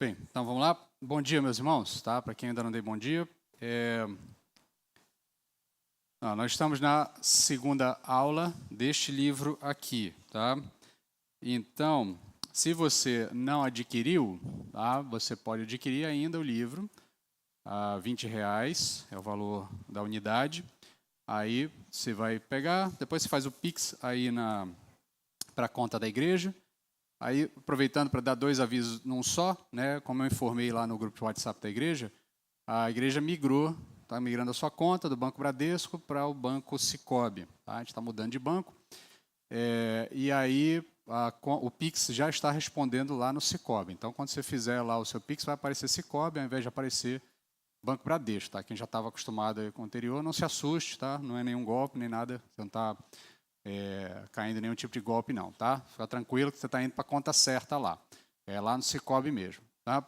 Bem, então vamos lá. Bom dia, meus irmãos, tá? Para quem ainda não dei bom dia. Nós estamos na segunda aula deste livro aqui, tá? Então, se você não adquiriu, tá? Você pode adquirir ainda o livro a R$20, é o valor da unidade. Aí você vai pegar, depois você faz o Pix aí para a conta da igreja. Aí, aproveitando para dar dois avisos num só, né? Como eu informei lá no grupo de WhatsApp da igreja, a igreja está migrando a sua conta do Banco Bradesco para o Banco Sicoob. Tá? A gente está mudando de banco. E aí, o Pix já está respondendo lá no Sicoob. Então, quando você fizer lá o seu Pix, vai aparecer Sicoob ao invés de aparecer Banco Bradesco. Tá? Quem já estava acostumado com o anterior, não se assuste, tá? Não é nenhum golpe, nem nada. Você não está caindo em nenhum tipo de golpe, não, tá? Fica tranquilo que você está indo para a conta certa lá. É lá no Sicoob mesmo, tá?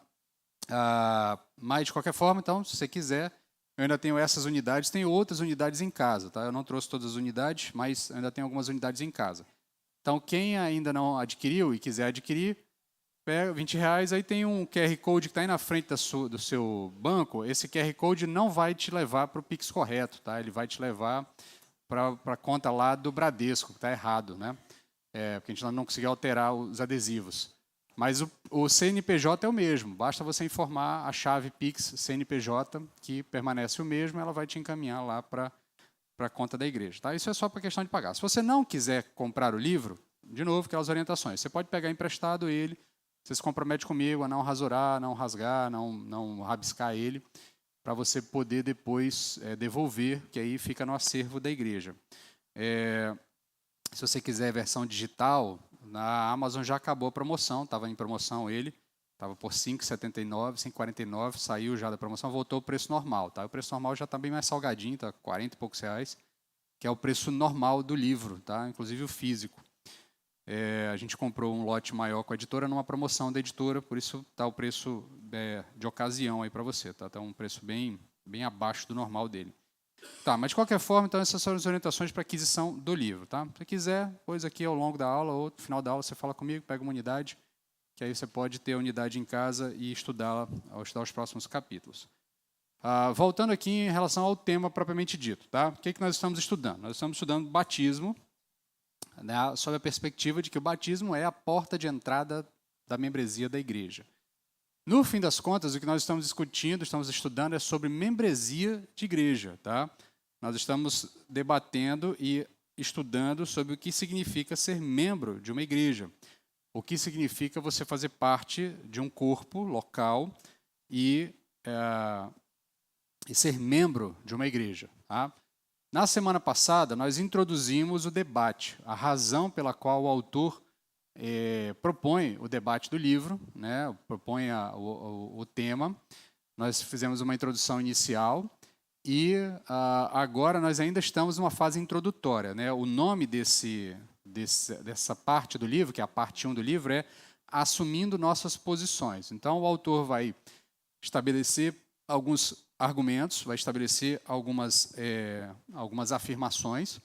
Mas, de qualquer forma, então, se você quiser, eu ainda tenho essas unidades, tenho outras unidades em casa, tá? Eu não trouxe todas as unidades, mas ainda tenho algumas unidades em casa. Então, quem ainda não adquiriu e quiser adquirir, pega R$20, aí tem um QR Code que está aí na frente do seu banco. Esse QR Code não vai te levar para o Pix correto, tá? Ele vai te levar para a conta lá do Bradesco, que está errado, né? Porque a gente não conseguiu alterar os adesivos. Mas o CNPJ é o mesmo, basta você informar a chave Pix CNPJ, que permanece o mesmo, ela vai te encaminhar lá para a conta da igreja. Tá? Isso é só para questão de pagar. Se você não quiser comprar o livro, de novo, aquelas orientações, você pode pegar emprestado ele, você se compromete comigo a não rasurar, não rasgar, não rabiscar ele, para você poder depois devolver, que aí fica no acervo da igreja. Se você quiser a versão digital, na Amazon já acabou a promoção, estava em promoção ele, estava por R$ 5,79, R$ 5,49, saiu já da promoção, voltou o preço normal. Tá? O preço normal já está bem mais salgadinho, está R$ 40 e poucos reais, que é o preço normal do livro, tá? Inclusive o físico. A gente comprou um lote maior com a editora numa promoção da editora, por isso está o preço de ocasião aí para você. Tá? Tá um preço bem abaixo do normal dele. Tá, mas de qualquer forma, então essas são as orientações para aquisição do livro. Tá? Se você quiser, depois aqui ao longo da aula ou no final da aula você fala comigo, pega uma unidade, que aí você pode ter a unidade em casa e estudar os próximos capítulos. Voltando aqui em relação ao tema propriamente dito. Tá? O que nós estamos estudando? Nós estamos estudando batismo, né, sob a perspectiva de que o batismo é a porta de entrada da membresia da igreja. No fim das contas, o que nós estamos discutindo, estamos estudando é sobre membresia de igreja. Tá? Nós estamos debatendo e estudando sobre o que significa ser membro de uma igreja. O que significa você fazer parte de um corpo local e ser membro de uma igreja. Tá? Na semana passada, nós introduzimos o debate, a razão pela qual o autor propõe o debate do livro, né, propõe o tema. Nós fizemos uma introdução inicial e agora nós ainda estamos numa fase introdutória. Né? O nome dessa parte do livro, que é a parte 1 do livro, é Assumindo Nossas Posições. Então, o autor vai estabelecer alguns argumentos, vai estabelecer algumas afirmações,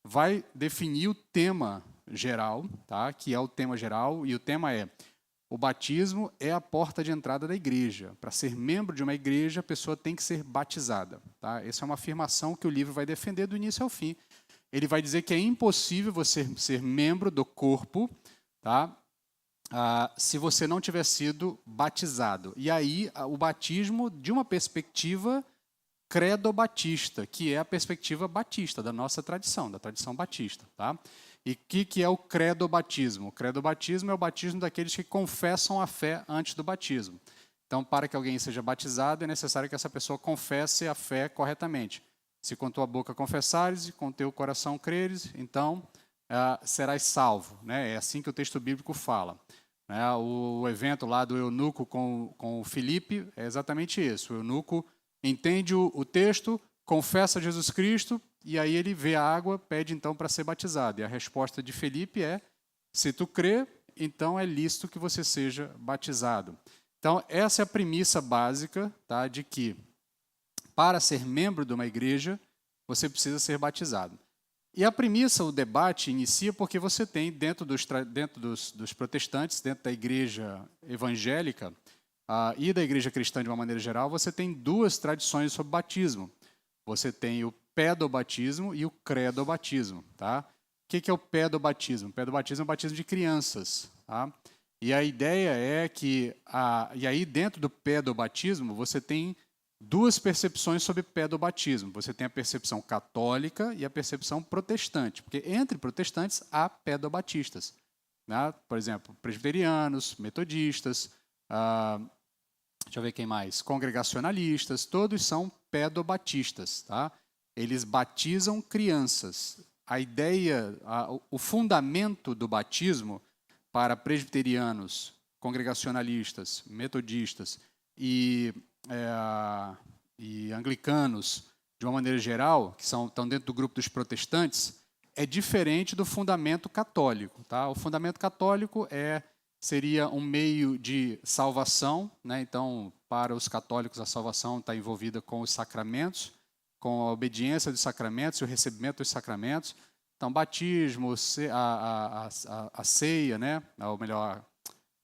vai definir o tema geral, tá? Que é o tema geral, e o tema é: o batismo é a porta de entrada da igreja. Para ser membro de uma igreja, a pessoa tem que ser batizada. Tá? Essa é uma afirmação que o livro vai defender do início ao fim. Ele vai dizer que é impossível você ser membro do corpo, tá? Se você não tiver sido batizado. E aí, o batismo de uma perspectiva credo-batista, que é a perspectiva batista, da nossa tradição, da tradição batista. Tá? E o que é o credo-batismo? O credo-batismo é o batismo daqueles que confessam a fé antes do batismo. Então, para que alguém seja batizado, é necessário que essa pessoa confesse a fé corretamente. Se com tua boca confessares e com teu coração creres, então serás salvo. Né? É assim que o texto bíblico fala. O evento lá do eunuco com o Filipe é exatamente isso. O eunuco entende o texto, confessa Jesus Cristo, e aí ele vê a água, pede então para ser batizado. E a resposta de Filipe é: se tu crê, então é lícito que você seja batizado. Então, essa é a premissa básica, tá, de que para ser membro de uma igreja, você precisa ser batizado. E a premissa, o debate, inicia porque você tem, dentro dos protestantes, dentro da igreja evangélica, e da igreja cristã de uma maneira geral, você tem duas tradições sobre batismo. Você tem o pedobatismo e o credobatismo. Tá? O que é o pedobatismo? O pedobatismo é o batismo de crianças. Tá? E a ideia é que, e aí dentro do pedobatismo, você tem duas percepções sobre pedobatismo. Você tem a percepção católica e a percepção protestante, porque entre protestantes há pedobatistas. Né? Por exemplo, presbiterianos, metodistas, deixa eu ver quem mais, congregacionalistas, todos são pedobatistas. Tá? Eles batizam crianças. A ideia, o fundamento do batismo para presbiterianos, congregacionalistas, metodistas e anglicanos, de uma maneira geral, que estão dentro do grupo dos protestantes, é diferente do fundamento católico. Tá? O fundamento católico seria um meio de salvação. Né? Então, para os católicos, a salvação está envolvida com os sacramentos, com a obediência dos sacramentos e o recebimento dos sacramentos. Então, batismo, a ceia, né? Ou melhor,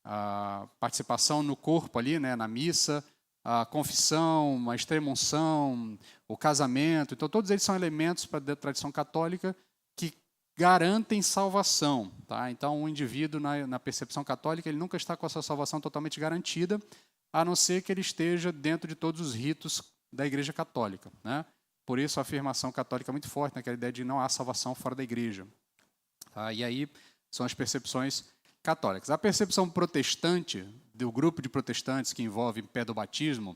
a participação no corpo ali, né? Na missa, a confissão, a extrema-unção, o casamento. Então, todos eles são elementos para a tradição católica que garantem salvação. Tá? Então, um indivíduo, na percepção católica, ele nunca está com a sua salvação totalmente garantida, a não ser que ele esteja dentro de todos os ritos da Igreja Católica. Né? Por isso, a afirmação católica é muito forte, naquela ideia de não há salvação fora da Igreja. Tá? E aí são as percepções católicas. A percepção protestante, do grupo de protestantes que envolve pedobatismo,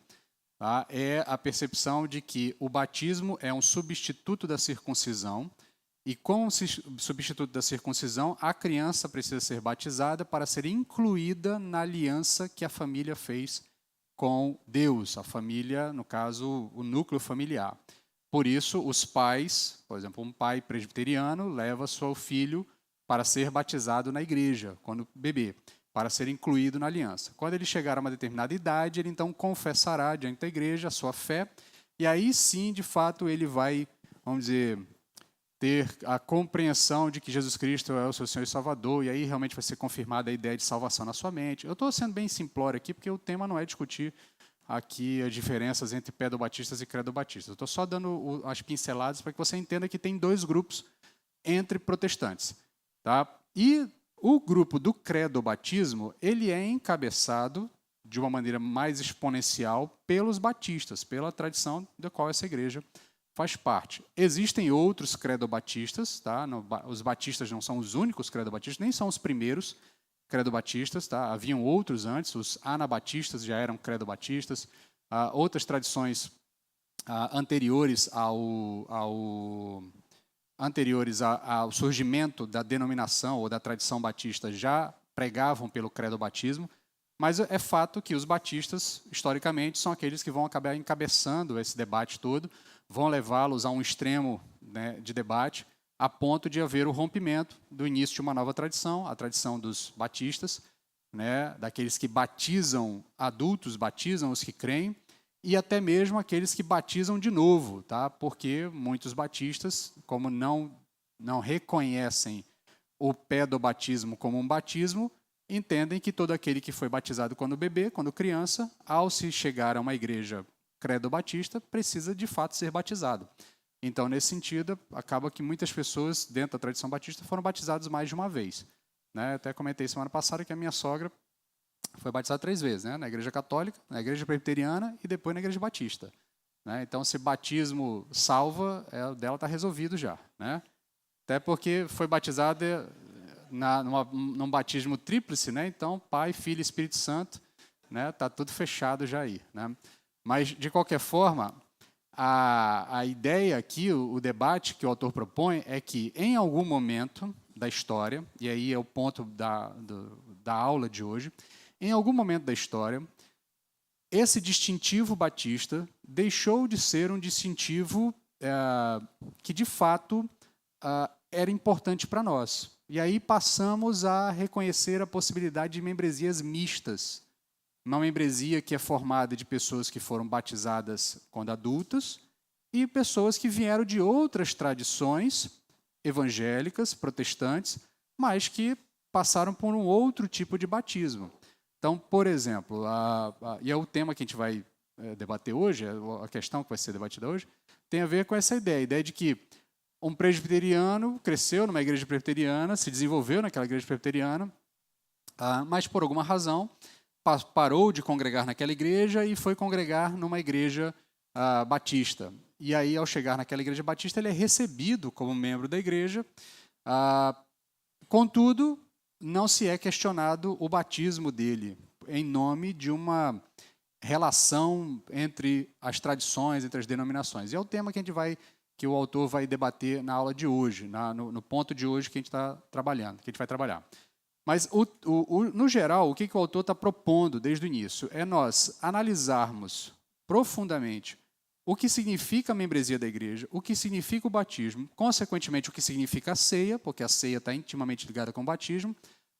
tá? É a percepção de que o batismo é um substituto da circuncisão, e com o substituto da circuncisão, a criança precisa ser batizada para ser incluída na aliança que a família fez com Deus, a família, no caso, o núcleo familiar. Por isso, os pais, por exemplo, um pai presbiteriano leva seu filho para ser batizado na igreja, quando bebê, para ser incluído na aliança. Quando ele chegar a uma determinada idade, ele então confessará diante da igreja a sua fé, e aí sim, de fato, ele vai, vamos dizer, ter a compreensão de que Jesus Cristo é o seu Senhor e Salvador, e aí realmente vai ser confirmada a ideia de salvação na sua mente. Eu estou sendo bem simplório aqui, porque o tema não é discutir aqui as diferenças entre pedobatistas e credobatistas. Eu estou só dando as pinceladas para que você entenda que tem dois grupos entre protestantes. Tá? E o grupo do credobatismo, ele é encabeçado de uma maneira mais exponencial pelos batistas, pela tradição da qual essa igreja faz parte. Existem outros credobatistas, tá? Os batistas não são os únicos credobatistas, nem são os primeiros credobatistas, tá? Haviam outros antes, os anabatistas já eram credobatistas, outras tradições anteriores ao surgimento da denominação ou da tradição batista já pregavam pelo credobatismo, mas é fato que os batistas, historicamente, são aqueles que vão acabar encabeçando esse debate todo, vão levá-los a um extremo, né, de debate, a ponto de haver o rompimento do início de uma nova tradição, a tradição dos batistas, né, daqueles que batizam adultos, batizam os que creem, e até mesmo aqueles que batizam de novo, tá? Porque muitos batistas, como não reconhecem o pedobatismo como um batismo, entendem que todo aquele que foi batizado quando bebê, quando criança, ao se chegar a uma igreja credo-batista, precisa de fato ser batizado. Então, nesse sentido, acaba que muitas pessoas dentro da tradição batista foram batizadas mais de uma vez. Né? Eu até comentei semana passada que a minha sogra foi batizada 3 vezes, né? Na igreja católica, na igreja presbiteriana e depois na igreja batista. Né? Então, se batismo salva, dela está resolvido já. Né? Até porque foi batizada num batismo tríplice, né? Então, Pai, Filho e Espírito Santo, né? Tá tudo fechado já aí. Né? Mas, de qualquer forma, a ideia aqui, o debate que o autor propõe é que, em algum momento da história, e aí é o ponto da aula de hoje, em algum momento da história, esse distintivo batista deixou de ser um distintivo que, de fato, era importante para nós. E aí passamos a reconhecer a possibilidade de membresias mistas. Uma membresia que é formada de pessoas que foram batizadas quando adultas e pessoas que vieram de outras tradições evangélicas, protestantes, mas que passaram por um outro tipo de batismo. Então, por exemplo, e é o tema que a gente vai debater hoje, a questão que vai ser debatida hoje, tem a ver com essa ideia, a ideia de que um presbiteriano cresceu numa igreja presbiteriana, se desenvolveu naquela igreja presbiteriana, mas por alguma razão parou de congregar naquela igreja e foi congregar numa igreja batista. E aí, ao chegar naquela igreja batista, ele é recebido como membro da igreja. Contudo, não se é questionado o batismo dele em nome de uma relação entre as tradições, entre as denominações. E é o tema que o autor vai debater na aula de hoje, no ponto de hoje que a gente está trabalhando, que a gente vai trabalhar. Mas, no geral, o que o autor está propondo desde o início é nós analisarmos profundamente o que significa a membresia da igreja, o que significa o batismo, consequentemente, o que significa a ceia, porque a ceia está intimamente ligada com o batismo,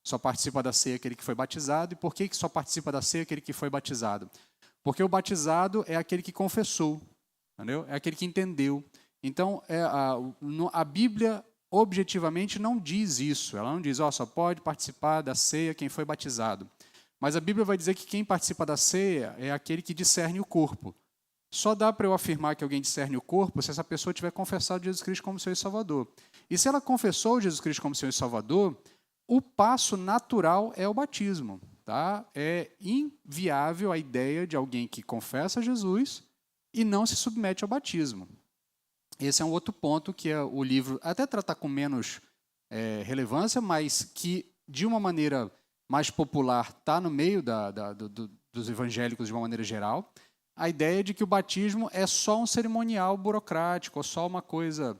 só participa da ceia aquele que foi batizado. E por que só participa da ceia aquele que foi batizado? Porque o batizado é aquele que confessou, entendeu? É aquele que entendeu. Então, a Bíblia objetivamente não diz isso. Ela não diz, só pode participar da ceia quem foi batizado. Mas a Bíblia vai dizer que quem participa da ceia é aquele que discerne o corpo. Só dá para eu afirmar que alguém discerne o corpo se essa pessoa tiver confessado Jesus Cristo como Senhor e Salvador. E se ela confessou Jesus Cristo como Senhor e Salvador, o passo natural é o batismo. Tá? É inviável a ideia de alguém que confessa Jesus e não se submete ao batismo. Esse é um outro ponto que o livro até trata com menos relevância, mas que, de uma maneira mais popular, está no meio dos evangélicos de uma maneira geral, a ideia de que o batismo é só um cerimonial burocrático, ou só uma coisa...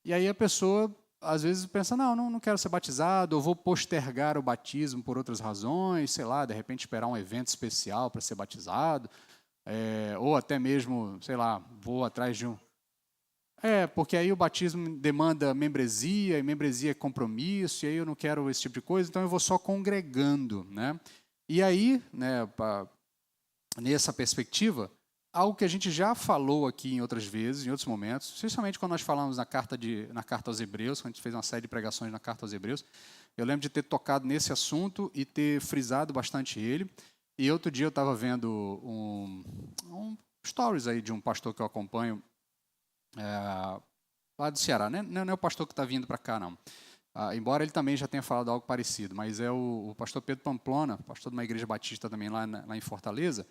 E aí a pessoa, às vezes, pensa, não quero ser batizado, ou vou postergar o batismo por outras razões, sei lá, de repente esperar um evento especial para ser batizado, ou até mesmo, sei lá, vou atrás de um... porque aí o batismo demanda membresia, e membresia é compromisso, e aí eu não quero esse tipo de coisa, então eu vou só congregando, né? E aí, né, nessa perspectiva, algo que a gente já falou aqui em outras vezes, em outros momentos, especialmente quando nós falamos na carta aos Hebreus, quando a gente fez uma série de pregações na carta aos Hebreus, eu lembro de ter tocado nesse assunto e ter frisado bastante ele. E outro dia eu estava vendo um stories aí de um pastor que eu acompanho, lá do Ceará, né? Não é o pastor que está vindo para cá, não. Embora ele também já tenha falado algo parecido, mas é o pastor Pedro Pamplona, pastor de uma igreja batista também lá em Fortaleza,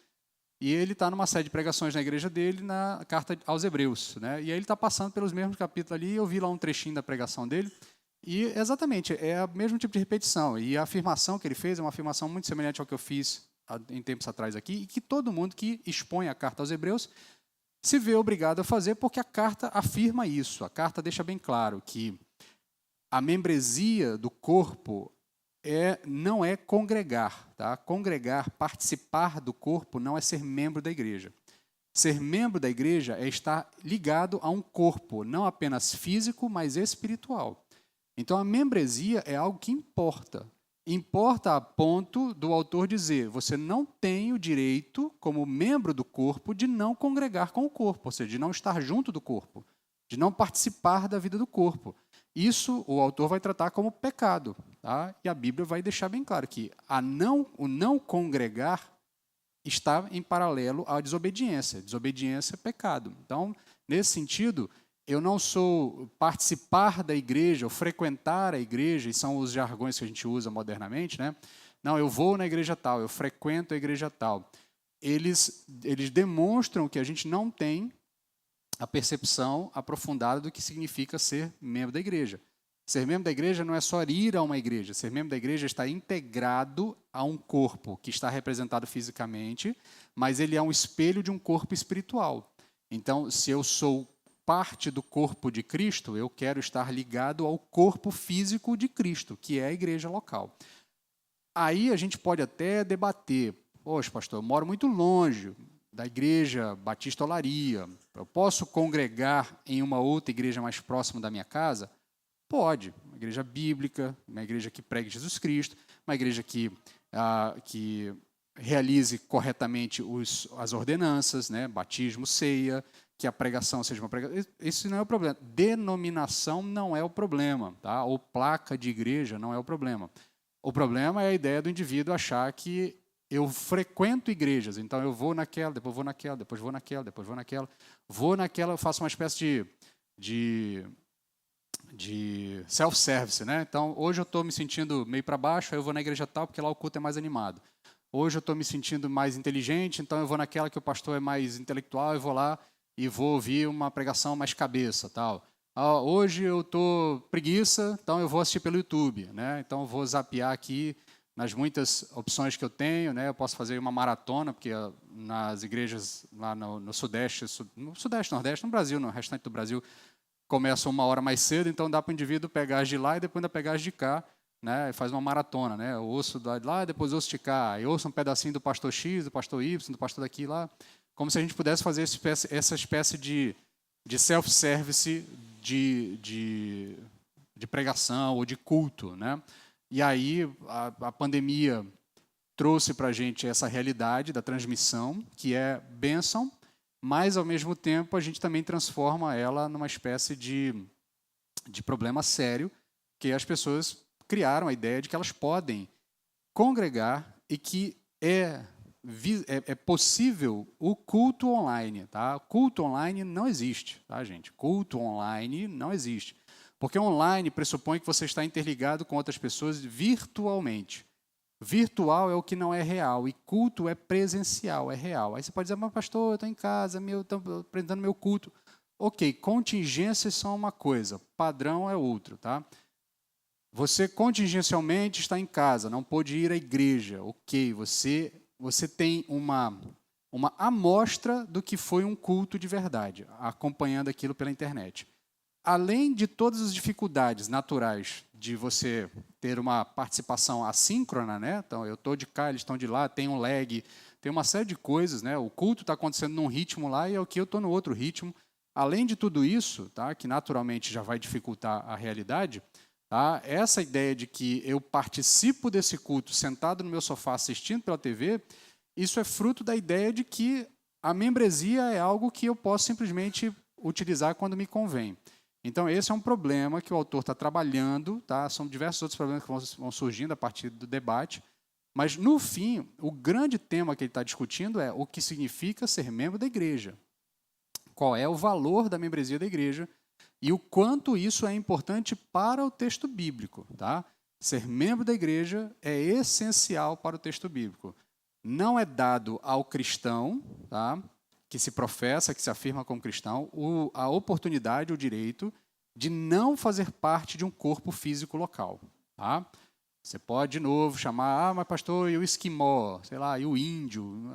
e ele está numa série de pregações na igreja dele, na carta aos Hebreus, né? E aí ele está passando pelos mesmos capítulos ali, eu vi lá um trechinho da pregação dele, e exatamente, é o mesmo tipo de repetição, e a afirmação que ele fez é uma afirmação muito semelhante ao que eu fiz em tempos atrás aqui, e que todo mundo que expõe a carta aos Hebreus se vê obrigado a fazer, porque a carta afirma isso. A carta deixa bem claro que a membresia do corpo não é congregar. Tá? Congregar, participar do corpo, não é ser membro da igreja. Ser membro da igreja é estar ligado a um corpo, não apenas físico, mas espiritual. Então, a membresia é algo que importa. Importa a ponto do autor dizer, você não tem o direito, como membro do corpo, de não congregar com o corpo, ou seja, de não estar junto do corpo, de não participar da vida do corpo. Isso o autor vai tratar como pecado. Tá? E a Bíblia vai deixar bem claro que o não congregar está em paralelo à desobediência. Desobediência é pecado. Então, nesse sentido, eu não sou participar da igreja, ou frequentar a igreja, e são os jargões que a gente usa modernamente, né? Não, eu vou na igreja tal, eu frequento a igreja tal. Eles demonstram que a gente não tem a percepção aprofundada do que significa ser membro da igreja. Ser membro da igreja não é só ir a uma igreja. Ser membro da igreja está integrado a um corpo que está representado fisicamente, mas ele é um espelho de um corpo espiritual. Então, se eu sou parte do corpo de Cristo, eu quero estar ligado ao corpo físico de Cristo, que é a igreja local. Aí a gente pode até debater, poxa, pastor, eu moro muito longe da igreja Batista Olaria, eu posso congregar em uma outra igreja mais próxima da minha casa? Pode, uma igreja bíblica, uma igreja que pregue Jesus Cristo, uma igreja que realize corretamente as ordenanças, né? Batismo, ceia, que a pregação seja uma pregação. Isso não é o problema. Denominação não é o problema, tá? Ou placa de igreja não é o problema. O problema é a ideia do indivíduo achar que eu frequento igrejas, então eu vou naquela, depois vou naquela, depois vou naquela, depois vou naquela. Vou naquela, eu faço uma espécie de self-service, né? Então, hoje eu estou me sentindo meio para baixo, aí eu vou na igreja tal, porque lá o culto é mais animado. Hoje eu estou me sentindo mais inteligente, então eu vou naquela que o pastor é mais intelectual, eu vou lá e vou ouvir uma pregação mais cabeça, tal. Hoje eu estou preguiça, então eu vou assistir pelo YouTube, né? Então eu vou zapear aqui nas muitas opções que eu tenho, né? Eu posso fazer uma maratona, porque nas igrejas lá no Sudeste, Nordeste, no Brasil, no restante do Brasil, começa 1 hora mais cedo, então dá para o indivíduo pegar as de lá e depois ainda pegar as de cá, né? E faz uma maratona, né? Eu ouço de lá, depois ouço de cá, e ouço um pedacinho do pastor X, do pastor Y, do pastor daqui lá, como se a gente pudesse fazer essa espécie de self-service de pregação ou de culto, né? E aí a pandemia trouxe para a gente essa realidade da transmissão, que é bênção, mas, ao mesmo tempo, a gente também transforma ela numa espécie de problema sério, que as pessoas criaram a ideia de que elas podem congregar e que é possível o culto online. Tá? Culto online não existe, tá, gente? Culto online não existe. Porque online pressupõe que você está interligado com outras pessoas virtualmente. Virtual é o que não é real, e culto é presencial, é real. Aí você pode dizer, mas pastor, eu estou em casa, estou apresentando meu culto. Ok, contingências são uma coisa, padrão é outro. Tá? Você contingencialmente está em casa, não pôde ir à igreja. Ok, você tem uma amostra do que foi um culto de verdade, acompanhando aquilo pela internet. Além de todas as dificuldades naturais de você ter uma participação assíncrona, né? Então, eu estou de cá, eles estão de lá, tem um lag, tem uma série de coisas, né? O culto está acontecendo num ritmo lá e aqui eu estou no outro ritmo. Além de tudo isso, tá? Que naturalmente já vai dificultar a realidade, tá? Essa ideia de que eu participo desse culto sentado no meu sofá assistindo pela TV, isso é fruto da ideia de que a membresia é algo que eu posso simplesmente utilizar quando me convém. Então, esse é um problema que o autor está trabalhando, tá? São diversos outros problemas que vão surgindo a partir do debate, mas, no fim, o grande tema que ele está discutindo é o que significa ser membro da igreja. Qual é o valor da membresia da igreja e o quanto isso é importante para o texto bíblico. Tá? Ser membro da igreja é essencial para o texto bíblico. Não é dado ao cristão, tá? Que se professa, que se afirma como cristão, a oportunidade, o direito de não fazer parte de um corpo físico local. Tá? Você pode, de novo, chamar, mas pastor, e o esquimó, sei lá, e o índio?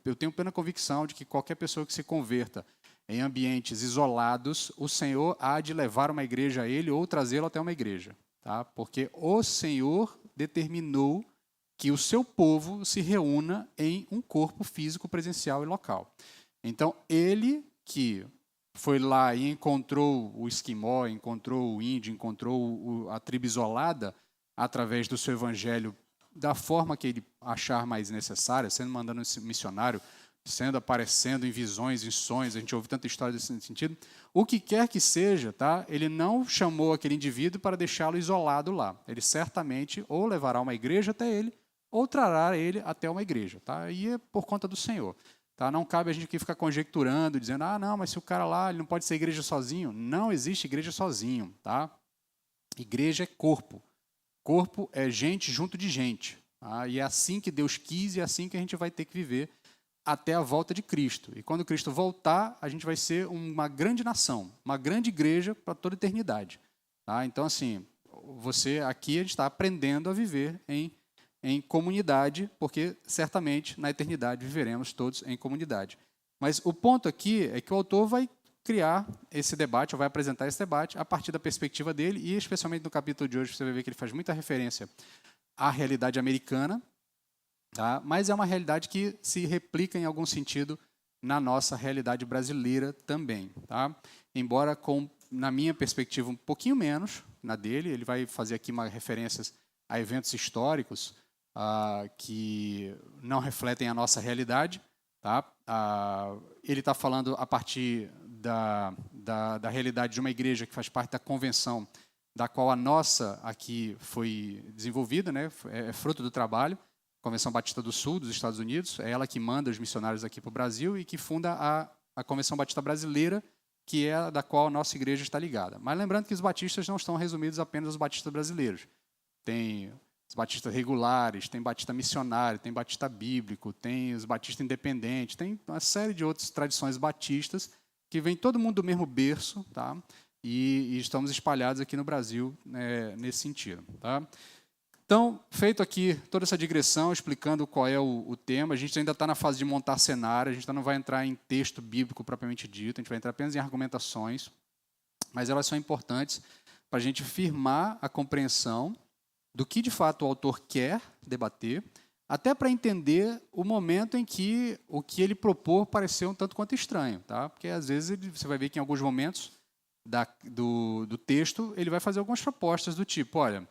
Eu tenho plena convicção de que qualquer pessoa que se converta em ambientes isolados, o Senhor há de levar uma igreja a ele ou trazê-lo até uma igreja. Tá? Porque o Senhor determinou que o seu povo se reúna em um corpo físico, presencial e local. Então, ele que foi lá e encontrou o esquimó, encontrou o índio, encontrou a tribo isolada, através do seu evangelho, da forma que ele achar mais necessária, sendo mandando um missionário, sendo aparecendo em visões, em sonhos, a gente ouve tanta história nesse sentido, o que quer que seja, tá? Ele não chamou aquele indivíduo para deixá-lo isolado lá. Ele certamente ou levará uma igreja até ele, ou trará ele até uma igreja. Tá? E é por conta do Senhor. Tá? Não cabe a gente aqui ficar conjecturando, dizendo, não, mas se o cara lá ele não pode ser igreja sozinho. Não existe igreja sozinho. Tá? Igreja é corpo. Corpo é gente junto de gente. Tá? E é assim que Deus quis e é assim que a gente vai ter que viver até a volta de Cristo. E quando Cristo voltar, a gente vai ser uma grande nação, uma grande igreja para toda a eternidade. Tá? Então, assim, você aqui a gente está aprendendo a viver em comunidade, porque certamente na eternidade viveremos todos em comunidade. Mas o ponto aqui é que o autor vai criar esse debate, ou vai apresentar esse debate a partir da perspectiva dele, e especialmente no capítulo de hoje você vai ver que ele faz muita referência à realidade americana, tá? Mas é uma realidade que se replica em algum sentido na nossa realidade brasileira também. Tá? Embora, na minha perspectiva, um pouquinho menos na dele, ele vai fazer aqui referências a eventos históricos que não refletem a nossa realidade. Tá? Ele está falando a partir da realidade de uma igreja que faz parte da convenção, da qual a nossa aqui foi desenvolvida, né? É fruto do trabalho. Convenção Batista do Sul, dos Estados Unidos, é ela que manda os missionários aqui para o Brasil e que funda a Convenção Batista Brasileira, que é a da qual a nossa igreja está ligada. Mas lembrando que os batistas não estão resumidos apenas aos batistas brasileiros. Tem os batistas regulares, tem batista missionário, tem batista bíblico, tem os batistas independentes, tem uma série de outras tradições batistas que vem todo mundo do mesmo berço, tá? E estamos espalhados aqui no Brasil nesse sentido. Tá? Então, feito aqui toda essa digressão, explicando qual é o tema, a gente ainda está na fase de montar cenário, a gente ainda não vai entrar em texto bíblico propriamente dito, a gente vai entrar apenas em argumentações, mas elas são importantes para a gente firmar a compreensão do que, de fato, o autor quer debater, até para entender o momento em que o que ele propor pareceu um tanto quanto estranho. Tá? Porque, às vezes, você vai ver que, em alguns momentos do texto, ele vai fazer algumas propostas do tipo, olha,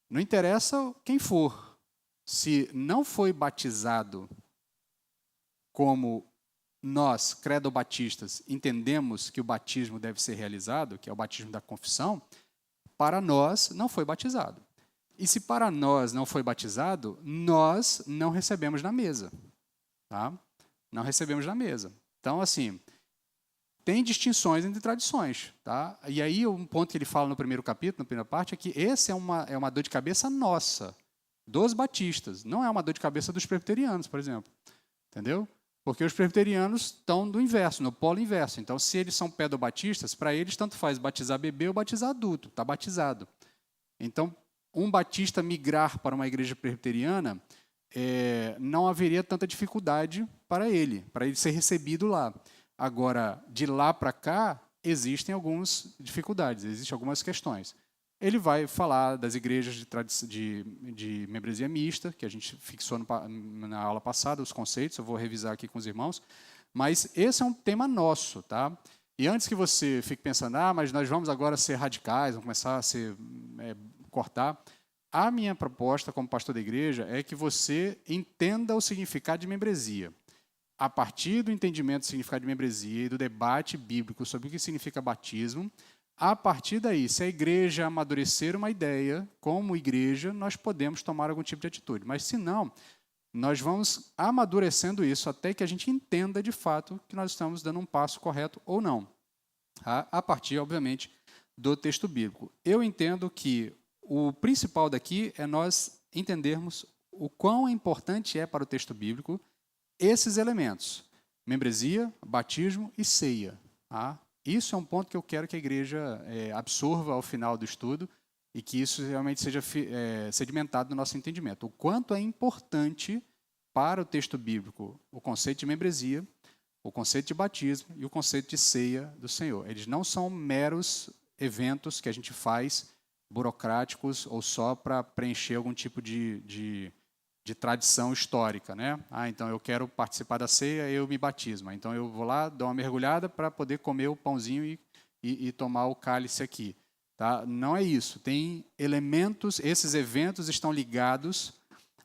não interessa quem for, se não foi batizado como nós, credo-batistas, entendemos que o batismo deve ser realizado, que é o batismo da confissão, para nós não foi batizado. E se para nós não foi batizado, nós não recebemos na mesa. Tá? Não recebemos na mesa. Então, assim, tem distinções entre tradições. Tá? E aí, um ponto que ele fala no primeiro capítulo, na primeira parte, é que esse é uma dor de cabeça nossa, dos batistas. Não é uma dor de cabeça dos presbiterianos, por exemplo. Entendeu? Porque os presbiterianos estão do inverso, no polo inverso. Então, se eles são pedobatistas, para eles tanto faz batizar bebê ou batizar adulto. Está batizado. Então, um batista migrar para uma igreja presbiteriana, não haveria tanta dificuldade para ele ser recebido lá. Agora, de lá para cá, existem algumas dificuldades, existem algumas questões. Ele vai falar das igrejas de membresia mista, que a gente fixou na aula passada, os conceitos, eu vou revisar aqui com os irmãos, mas esse é um tema nosso. Tá? E antes que você fique pensando, mas nós vamos agora ser radicais, vamos começar a cortar, a minha proposta como pastor da igreja é que você entenda o significado de membresia. A partir do entendimento do significado de membresia e do debate bíblico sobre o que significa batismo, a partir daí, se a igreja amadurecer uma ideia, como igreja, nós podemos tomar algum tipo de atitude. Mas, se não, nós vamos amadurecendo isso até que a gente entenda, de fato, que nós estamos dando um passo correto ou não. A partir, obviamente, do texto bíblico. Eu entendo que o principal daqui é nós entendermos o quão importante é para o texto bíblico esses elementos: membresia, batismo e ceia. Tá? Isso é um ponto que eu quero que a igreja absorva ao final do estudo e que isso realmente seja sedimentado no nosso entendimento. O quanto é importante para o texto bíblico o conceito de membresia, o conceito de batismo e o conceito de ceia do Senhor. Eles não são meros eventos que a gente faz burocráticos ou só para preencher algum tipo de tradição histórica. Né? Então eu quero participar da ceia, eu me batismo. Então eu vou lá, dou uma mergulhada para poder comer o pãozinho e tomar o cálice aqui. Tá? Não é isso. Tem elementos, esses eventos estão ligados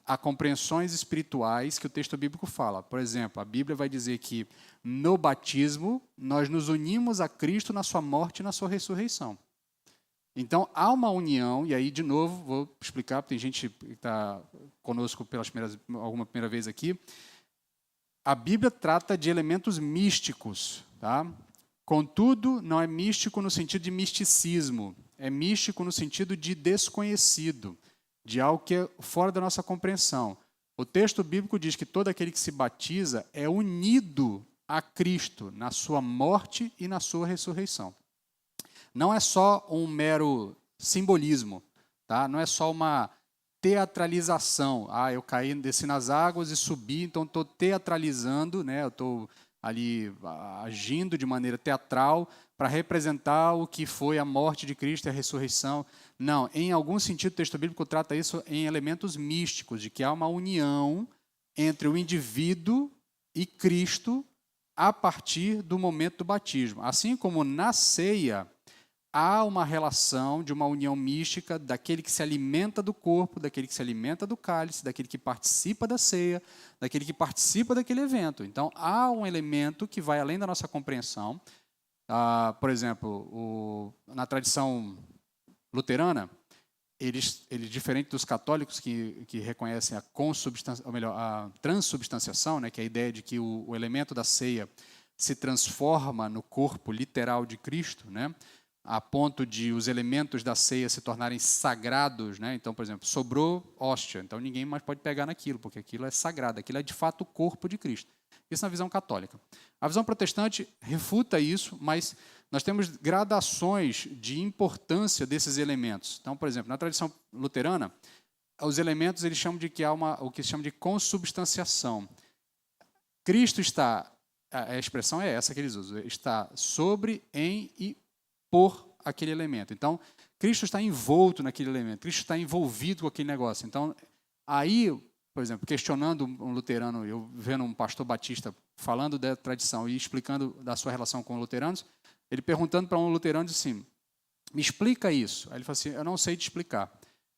a compreensões espirituais que o texto bíblico fala. Por exemplo, a Bíblia vai dizer que no batismo nós nos unimos a Cristo na sua morte e na sua ressurreição. Então, há uma união, e aí, de novo, vou explicar, porque tem gente que está conosco alguma primeira vez aqui. A Bíblia trata de elementos místicos. Tá? Contudo, não é místico no sentido de misticismo, é místico no sentido de desconhecido, de algo que é fora da nossa compreensão. O texto bíblico diz que todo aquele que se batiza é unido a Cristo na sua morte e na sua ressurreição. Não é só um mero simbolismo, tá? Não é só uma teatralização. Eu caí, desci nas águas e subi, então estou teatralizando, né? Eu estou ali agindo de maneira teatral para representar o que foi a morte de Cristo e a ressurreição. Não, em algum sentido o texto bíblico trata isso em elementos místicos, de que há uma união entre o indivíduo e Cristo a partir do momento do batismo. Assim como na ceia, há uma relação de uma união mística daquele que se alimenta do corpo, daquele que se alimenta do cálice, daquele que participa da ceia, daquele que participa daquele evento. Então, há um elemento que vai além da nossa compreensão. Por exemplo, na tradição luterana, eles diferente dos católicos que reconhecem a transubstanciação, né, que é a ideia de que o elemento da ceia se transforma no corpo literal de Cristo, né, a ponto de os elementos da ceia se tornarem sagrados, né? Então, por exemplo, sobrou hóstia, então ninguém mais pode pegar naquilo, porque aquilo é sagrado, aquilo é de fato o corpo de Cristo. Isso na visão católica. A visão protestante refuta isso, mas nós temos gradações de importância desses elementos. Então, por exemplo, na tradição luterana, os elementos eles chamam de que há o que se chama de consubstanciação. Cristo está, a expressão é essa que eles usam, está sobre, em e por aquele elemento. Então, Cristo está envolto naquele elemento, Cristo está envolvido com aquele negócio. Então, aí, por exemplo, questionando um luterano, eu vendo um pastor batista falando da tradição e explicando da sua relação com os luteranos, ele perguntando para um luterano, disse assim, me explica isso. Aí ele falou assim, eu não sei te explicar.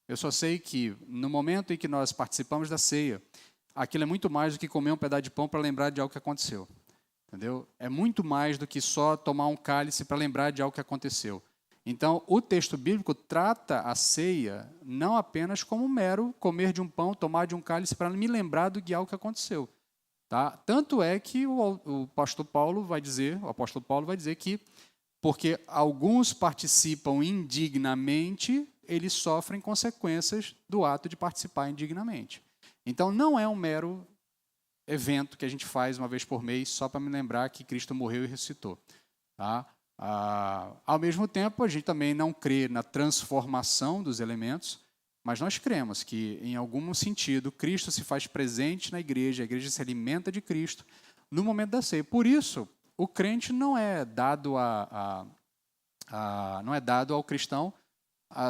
Eu só sei que no momento em que nós participamos da ceia, aquilo é muito mais do que comer um pedaço de pão para lembrar de algo que aconteceu. Entendeu? É muito mais do que só tomar um cálice para lembrar de algo que aconteceu. Então, o texto bíblico trata a ceia não apenas como um mero comer de um pão, tomar de um cálice para me lembrar de algo que aconteceu. Tá? Tanto é que o apóstolo Paulo vai dizer que porque alguns participam indignamente, eles sofrem consequências do ato de participar indignamente. Então, não é um mero evento que a gente faz uma vez por mês só para me lembrar que Cristo morreu e ressuscitou. Tá? Ao mesmo tempo, a gente também não crê na transformação dos elementos, mas nós cremos que, em algum sentido, Cristo se faz presente na igreja, a igreja se alimenta de Cristo no momento da ceia. Por isso, o crente não é dado não é dado ao cristão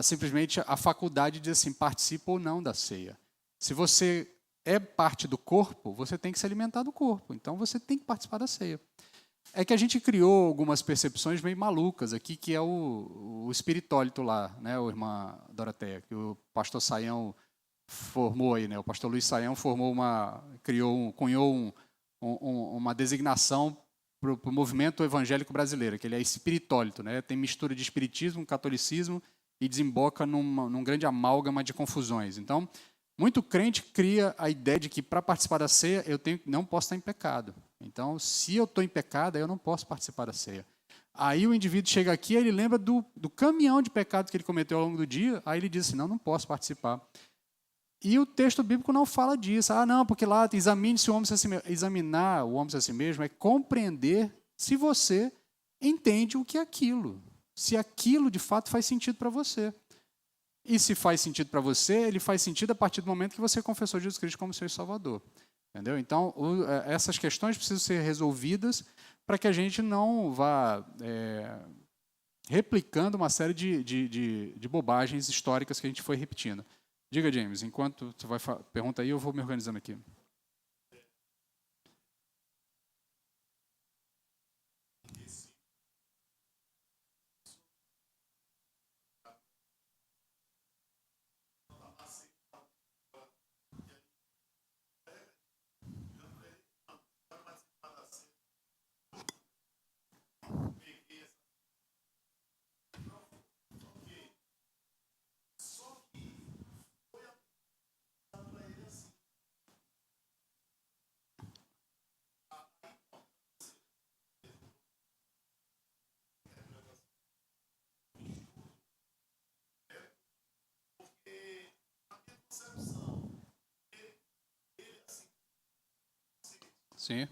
simplesmente a faculdade de dizer assim, participa ou não da ceia. Se você é parte do corpo, você tem que se alimentar do corpo. Então, você tem que participar da ceia. É que a gente criou algumas percepções meio malucas aqui, que é o espiritólito lá, né, o irmã Doroteia, que o pastor Saião formou aí, né, o pastor Luiz Saião cunhou uma designação para o movimento evangélico brasileiro, que ele é espiritólito, né, tem mistura de espiritismo, catolicismo e desemboca num grande amálgama de confusões. Então, muito crente cria a ideia de que para participar da ceia eu não posso estar em pecado. Então, se eu estou em pecado, eu não posso participar da ceia. Aí o indivíduo chega aqui, ele lembra do caminhão de pecados que ele cometeu ao longo do dia, aí ele diz assim, não posso participar. E o texto bíblico não fala disso. Não, porque lá examine-se o homem a si mesmo. Examinar o homem a si mesmo é compreender se você entende o que é aquilo. Se aquilo de fato faz sentido para você. E se faz sentido para você, ele faz sentido a partir do momento que você confessou Jesus Cristo como seu Salvador. Entendeu? Então, essas questões precisam ser resolvidas para que a gente não vá replicando uma série de bobagens históricas que a gente foi repetindo. Diga, James, enquanto você vai pergunta aí, eu vou me organizando aqui. Sim.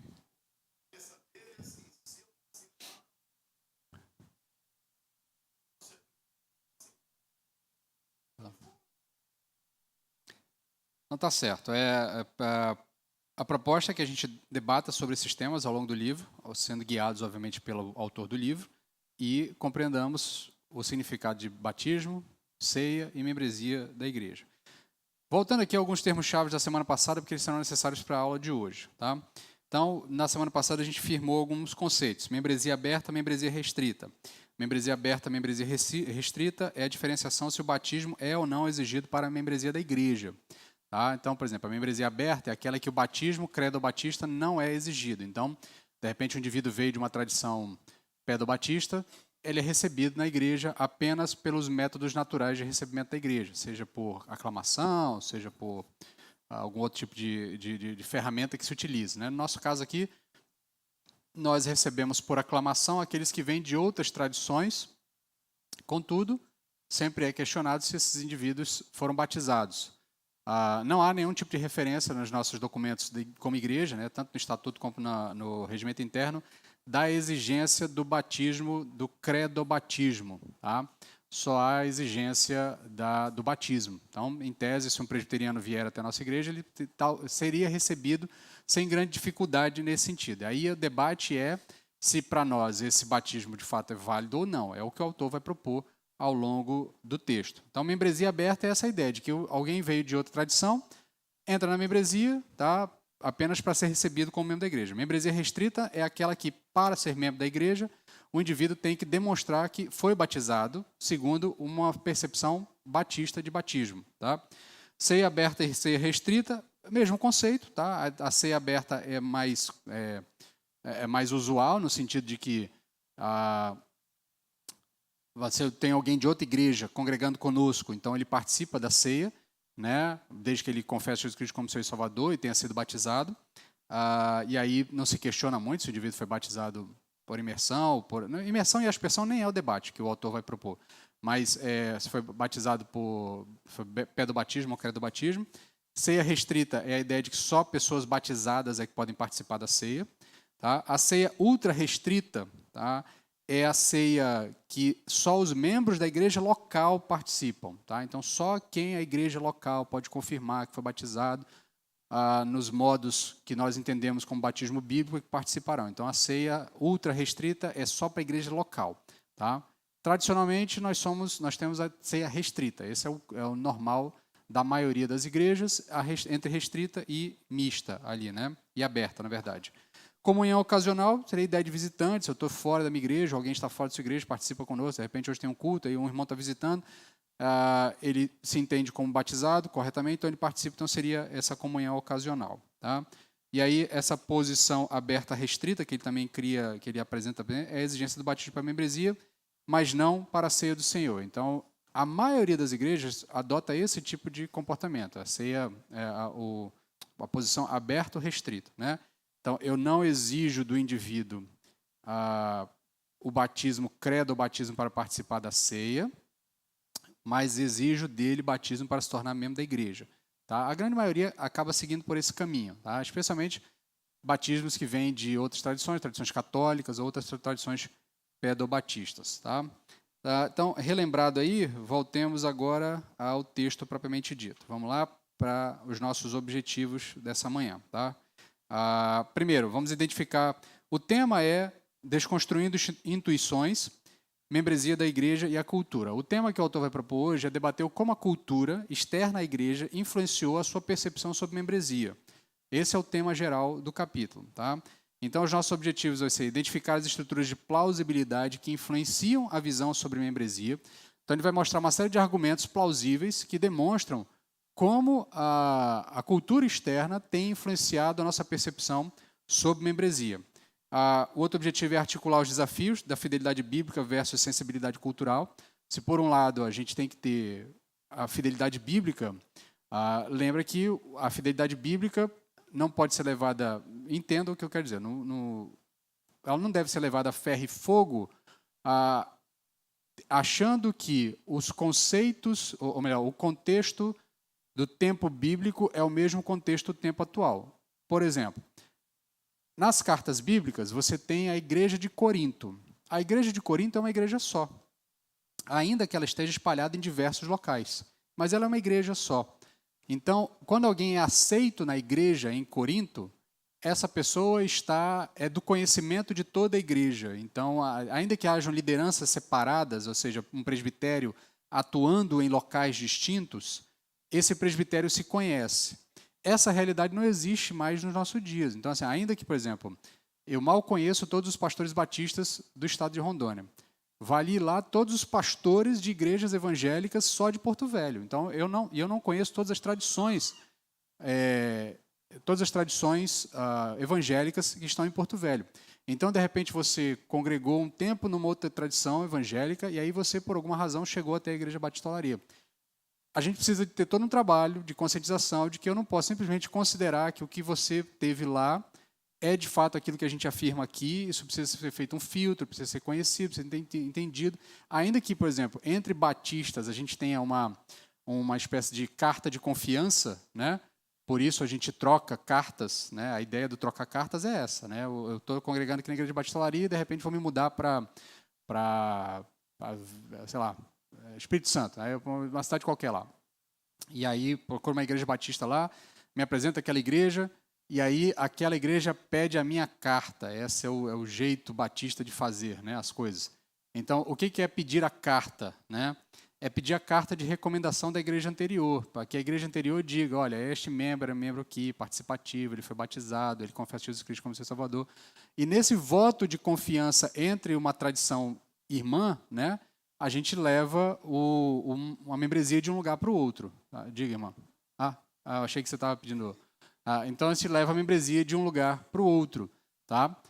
Não está certo. A proposta é que a gente debata sobre esses temas ao longo do livro, sendo guiados, obviamente, pelo autor do livro, e compreendamos o significado de batismo, ceia e membresia da igreja. Voltando aqui a alguns termos-chave da semana passada, porque eles serão necessários para a aula de hoje. Tá? Então, na semana passada, a gente firmou alguns conceitos. Membresia aberta, membresia restrita. Membresia aberta, membresia restrita é a diferenciação se o batismo é ou não exigido para a membresia da igreja. Tá? Então, por exemplo, a membresia aberta é aquela que o batismo, credo batista, não é exigido. Então, de repente, o indivíduo veio de uma tradição pedobatista ele é recebido na igreja apenas pelos métodos naturais de recebimento da igreja, seja por aclamação, seja por algum outro tipo de ferramenta que se utilize, né? No nosso caso aqui, nós recebemos por aclamação aqueles que vêm de outras tradições, contudo, sempre é questionado se esses indivíduos foram batizados. Não há nenhum tipo de referência nos nossos documentos como igreja, né, tanto no estatuto como no regimento interno, da exigência do batismo, do credobatismo. Tá? Só há a exigência do batismo. Então, em tese, se um presbiteriano vier até a nossa igreja, ele seria recebido sem grande dificuldade nesse sentido. Aí o debate é se para nós esse batismo de fato é válido ou não. É o que o autor vai propor ao longo do texto. Então, membresia aberta é essa ideia de que alguém veio de outra tradição, entra na membresia, tá, apenas para ser recebido como membro da igreja. Membresia restrita é aquela que, para ser membro da igreja, o indivíduo tem que demonstrar que foi batizado segundo uma percepção batista de batismo. Tá? Ceia aberta e ceia restrita, mesmo conceito. Tá? A ceia aberta é mais usual, no sentido de que você tem alguém de outra igreja congregando conosco, então ele participa da ceia, né, desde que ele confesse Jesus Cristo como seu Salvador e tenha sido batizado. E aí não se questiona muito se o indivíduo foi batizado por imersão. Imersão e aspersão nem é o debate que o autor vai propor, mas se foi batizado por pedobatismo ou credobatismo. Ceia restrita é a ideia de que só pessoas batizadas é que podem participar da ceia. Tá? A ceia ultra restrita, tá, é a ceia que só os membros da igreja local participam. Tá? Então, só quem é a igreja local pode confirmar que foi batizado nos modos que nós entendemos como batismo bíblico que participarão. Então, a ceia ultra restrita é só para a igreja local. Tá? Tradicionalmente, nós temos a ceia restrita. Esse é o normal da maioria das igrejas, entre restrita e mista ali, né? E aberta, na verdade. Comunhão ocasional seria a ideia de visitante. Se eu estou fora da minha igreja, alguém está fora da sua igreja, participa conosco, de repente hoje tem um culto, aí um irmão está visitando, ele se entende como batizado corretamente, então ele participa, então seria essa comunhão ocasional. Tá? E aí essa posição aberta restrita, que ele também cria, que ele apresenta, é a exigência do batismo para a membresia, mas não para a ceia do Senhor. Então, a maioria das igrejas adota esse tipo de comportamento, a ceia, a posição aberta ou restrita, né? Então, eu não exijo do indivíduo o batismo, credo ou batismo para participar da ceia, mas exijo dele batismo para se tornar membro da igreja. Tá? A grande maioria acaba seguindo por esse caminho, tá? Especialmente batismos que vêm de outras tradições católicas ou outras tradições pedobatistas. Tá? Então, relembrado aí, voltemos agora ao texto propriamente dito. Vamos lá para os nossos objetivos dessa manhã. Tá? Primeiro, vamos identificar. O tema é Desconstruindo Intuições, Membresia da Igreja e a Cultura. O tema que o autor vai propor hoje é debater como a cultura externa à igreja influenciou a sua percepção sobre membresia. Esse é o tema geral do capítulo. Tá? Então, os nossos objetivos vão ser identificar as estruturas de plausibilidade que influenciam a visão sobre membresia. Então, ele vai mostrar uma série de argumentos plausíveis que demonstram como a cultura externa tem influenciado a nossa percepção sobre membresia. O outro objetivo é articular os desafios da fidelidade bíblica versus sensibilidade cultural. Se, por um lado, a gente tem que ter a fidelidade bíblica, lembra que a fidelidade bíblica não pode ser levada, entenda o que eu quero dizer, ela não deve ser levada a ferro e fogo, achando que os conceitos, ou melhor, o contexto do tempo bíblico é o mesmo contexto do tempo atual. Por exemplo, nas cartas bíblicas, você tem a igreja de Corinto. A igreja de Corinto é uma igreja só, ainda que ela esteja espalhada em diversos locais, mas ela é uma igreja só. Então, quando alguém é aceito na igreja em Corinto, essa pessoa é do conhecimento de toda a igreja. Então, ainda que hajam lideranças separadas, ou seja, um presbitério atuando em locais distintos, esse presbitério se conhece. Essa realidade não existe mais nos nossos dias. Então, assim, ainda que, por exemplo, eu mal conheço todos os pastores batistas do estado de Rondônia. Vali lá todos os pastores de igrejas evangélicas só de Porto Velho. Então, eu não conheço todas as tradições evangélicas que estão em Porto Velho. Então, de repente, você congregou um tempo numa outra tradição evangélica e aí você, por alguma razão, chegou até a Igreja Batista Olaria. A gente precisa de ter todo um trabalho de conscientização de que eu não posso simplesmente considerar que o que você teve lá é de fato aquilo que a gente afirma aqui. Isso precisa ser feito um filtro, precisa ser conhecido, precisa ser entendido. Ainda que, por exemplo, entre batistas a gente tenha uma espécie de carta de confiança, né? Por isso a gente troca cartas, né? A ideia do trocar cartas é essa, né? Eu estou congregando aqui na Igreja Batista Olaria e de repente vou me mudar para sei lá, Espírito Santo, aí uma cidade qualquer lá. E aí procuro uma igreja batista lá, me apresenta aquela igreja, e aí aquela igreja pede a minha carta. Esse é o jeito batista de fazer, né, as coisas. Então, o que é pedir a carta, né? É pedir a carta de recomendação da igreja anterior, para que a igreja anterior diga, olha, este membro é membro aqui, participativo, ele foi batizado, ele confessa Jesus Cristo como seu Salvador. E nesse voto de confiança entre uma tradição irmã, né, a gente leva uma membresia de um lugar para o outro. Tá? Diga, irmã. Eu achei que você estava pedindo. Então, a gente leva a membresia de um lugar para o outro. Tá?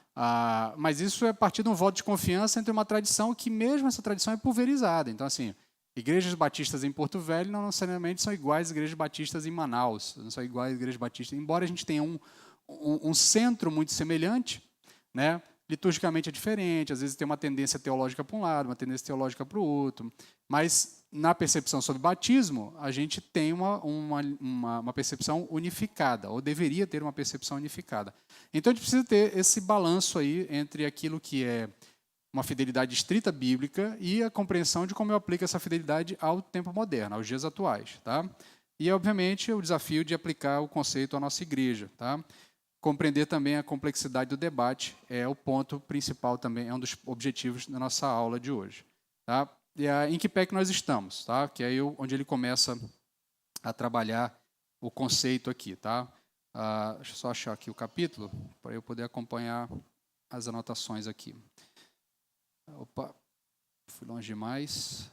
Mas isso é a partir de um voto de confiança entre uma tradição que mesmo essa tradição é pulverizada. Então, assim, igrejas batistas em Porto Velho não necessariamente são iguais às igrejas batistas em Manaus. Não são iguais às igrejas batistas. Embora a gente tenha um centro muito semelhante, né? Liturgicamente é diferente, às vezes tem uma tendência teológica para um lado, uma tendência teológica para o outro, mas na percepção sobre batismo, a gente tem uma percepção unificada, ou deveria ter uma percepção unificada. Então a gente precisa ter esse balanço aí entre aquilo que é uma fidelidade estrita bíblica e a compreensão de como eu aplico essa fidelidade ao tempo moderno, aos dias atuais. Tá? E, obviamente, o desafio de aplicar o conceito à nossa igreja. Tá? Compreender também a complexidade do debate é o ponto principal também, é um dos objetivos da nossa aula de hoje. Tá? E em que pé que nós estamos? Tá? Que é aí onde ele começa a trabalhar o conceito aqui. Tá? Deixa eu só achar aqui o capítulo, para eu poder acompanhar as anotações aqui. Opa, fui longe demais.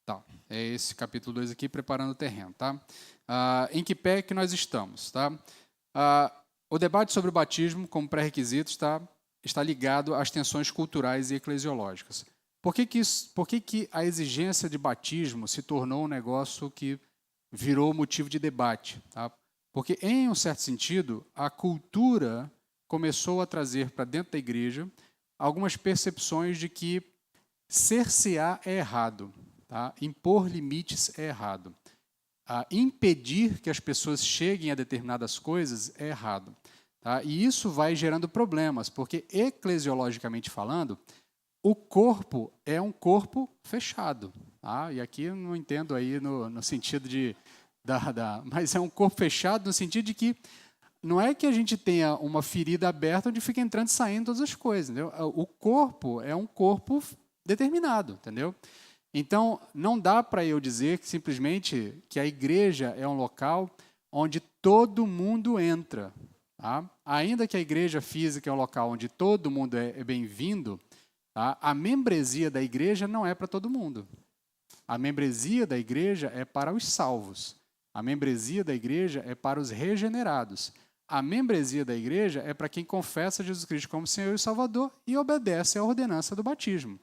Tá, é esse capítulo 2 aqui, preparando o terreno, tá? Em que pé que nós estamos, tá? O debate sobre o batismo como pré-requisito está ligado às tensões culturais e eclesiológicas. Por que a exigência de batismo se tornou um negócio que virou motivo de debate? Tá? Porque, em um certo sentido, a cultura começou a trazer para dentro da igreja algumas percepções de que cercear é errado. Tá? Impor limites é errado. Impedir que as pessoas cheguem a determinadas coisas é errado. Tá? E isso vai gerando problemas, porque, eclesiologicamente falando, o corpo é um corpo fechado. Tá? E aqui eu não entendo aí no sentido de... mas é um corpo fechado no sentido de que não é que a gente tenha uma ferida aberta onde fica entrando e saindo todas as coisas. Entendeu? O corpo é um corpo determinado, entendeu? Então, não dá para eu dizer que simplesmente que a igreja é um local onde todo mundo entra. Tá? Ainda que a igreja física é um local onde todo mundo é bem-vindo, tá? A membresia da igreja não é para todo mundo. A membresia da igreja é para os salvos. A membresia da igreja é para os regenerados. A membresia da igreja é para quem confessa Jesus Cristo como Senhor e Salvador e obedece à ordenança do batismo.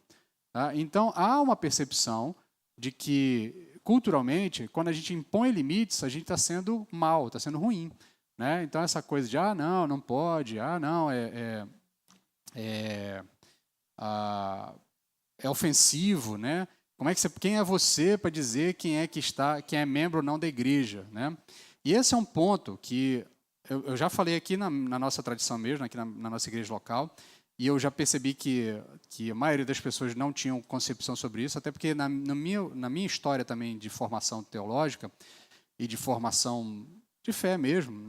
Tá? Então, há uma percepção de que, culturalmente, quando a gente impõe limites, a gente está sendo mal, está sendo ruim. Né? Então, essa coisa de, não pode, não, é ofensivo, né? Quem é você para dizer quem é membro ou não da igreja? Né? E esse é um ponto que eu já falei aqui na nossa tradição mesmo, aqui na nossa igreja local, e eu já percebi que a maioria das pessoas não tinham concepção sobre isso, até porque na minha história também de formação teológica e de formação de fé mesmo,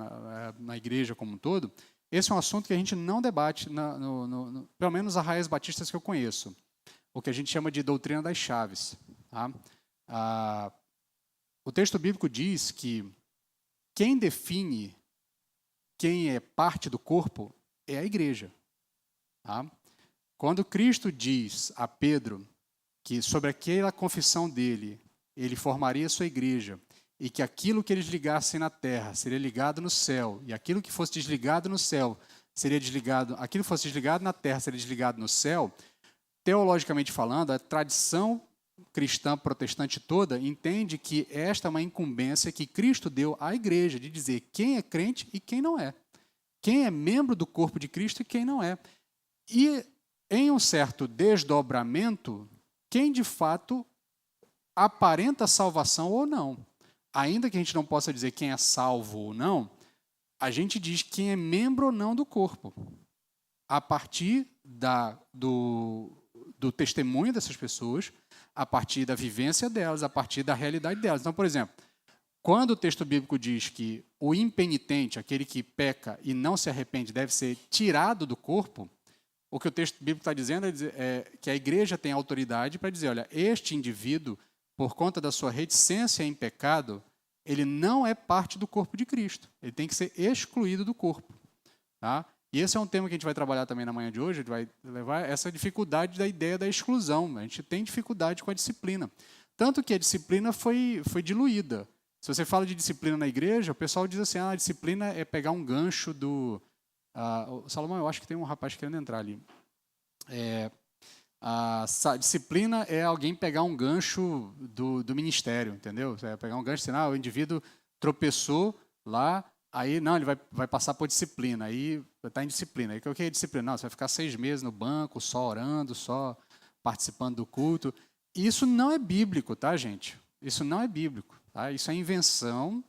na igreja como um todo, esse é um assunto que a gente não debate, pelo menos as arraias batistas que eu conheço, o que a gente chama de doutrina das chaves. Tá? O texto bíblico diz que quem define quem é parte do corpo é a igreja. Tá? Quando Cristo diz a Pedro que sobre aquela confissão dele, ele formaria a sua igreja, e que aquilo que eles ligassem na terra seria ligado no céu, e aquilo que fosse desligado no céu seria desligado, aquilo que fosse desligado na terra seria desligado no céu, teologicamente falando, a tradição cristã protestante toda entende que esta é uma incumbência que Cristo deu à igreja, de dizer quem é crente e quem não é. Quem é membro do corpo de Cristo e quem não é. E, em um certo desdobramento, quem de fato aparenta salvação ou não. Ainda que a gente não possa dizer quem é salvo ou não, a gente diz quem é membro ou não do corpo. A partir do testemunho dessas pessoas, a partir da vivência delas, a partir da realidade delas. Então, por exemplo, quando o texto bíblico diz que o impenitente, aquele que peca e não se arrepende, deve ser tirado do corpo, o que o texto bíblico está dizendo é que a igreja tem autoridade para dizer, olha, este indivíduo, por conta da sua reticência em pecado, ele não é parte do corpo de Cristo. Ele tem que ser excluído do corpo. Tá? E esse é um tema que a gente vai trabalhar também na manhã de hoje, a gente vai levar essa dificuldade da ideia da exclusão. A gente tem dificuldade com a disciplina. Tanto que a disciplina foi diluída. Se você fala de disciplina na igreja, o pessoal diz assim, a disciplina é pegar um gancho do... Salomão, eu acho que tem um rapaz querendo entrar ali. A disciplina é alguém pegar um gancho do ministério, entendeu? Você vai pegar um gancho, assim, o indivíduo tropeçou lá, aí não, ele vai passar por disciplina, aí está em disciplina. Aí o que é disciplina? Não, você vai ficar 6 meses no banco, só orando, só participando do culto. Isso não é bíblico, tá, gente? Isso não é bíblico. Tá? Isso é invenção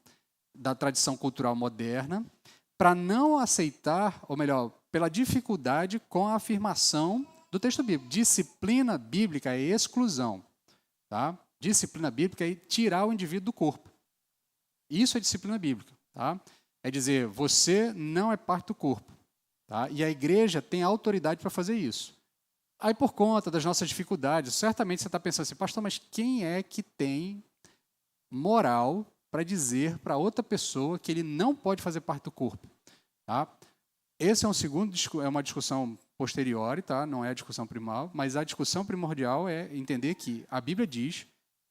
da tradição cultural moderna para não aceitar, ou melhor, pela dificuldade com a afirmação do texto bíblico. Disciplina bíblica é exclusão. Tá? Disciplina bíblica é tirar o indivíduo do corpo. Isso é disciplina bíblica. Tá? É dizer, você não é parte do corpo. Tá? E a igreja tem autoridade para fazer isso. Aí, por conta das nossas dificuldades, certamente você está pensando assim, pastor, mas quem é que tem moral para dizer para outra pessoa que ele não pode fazer parte do corpo? Tá? Esse é uma discussão posterior, tá? Não é a discussão primal, mas a discussão primordial é entender que a Bíblia diz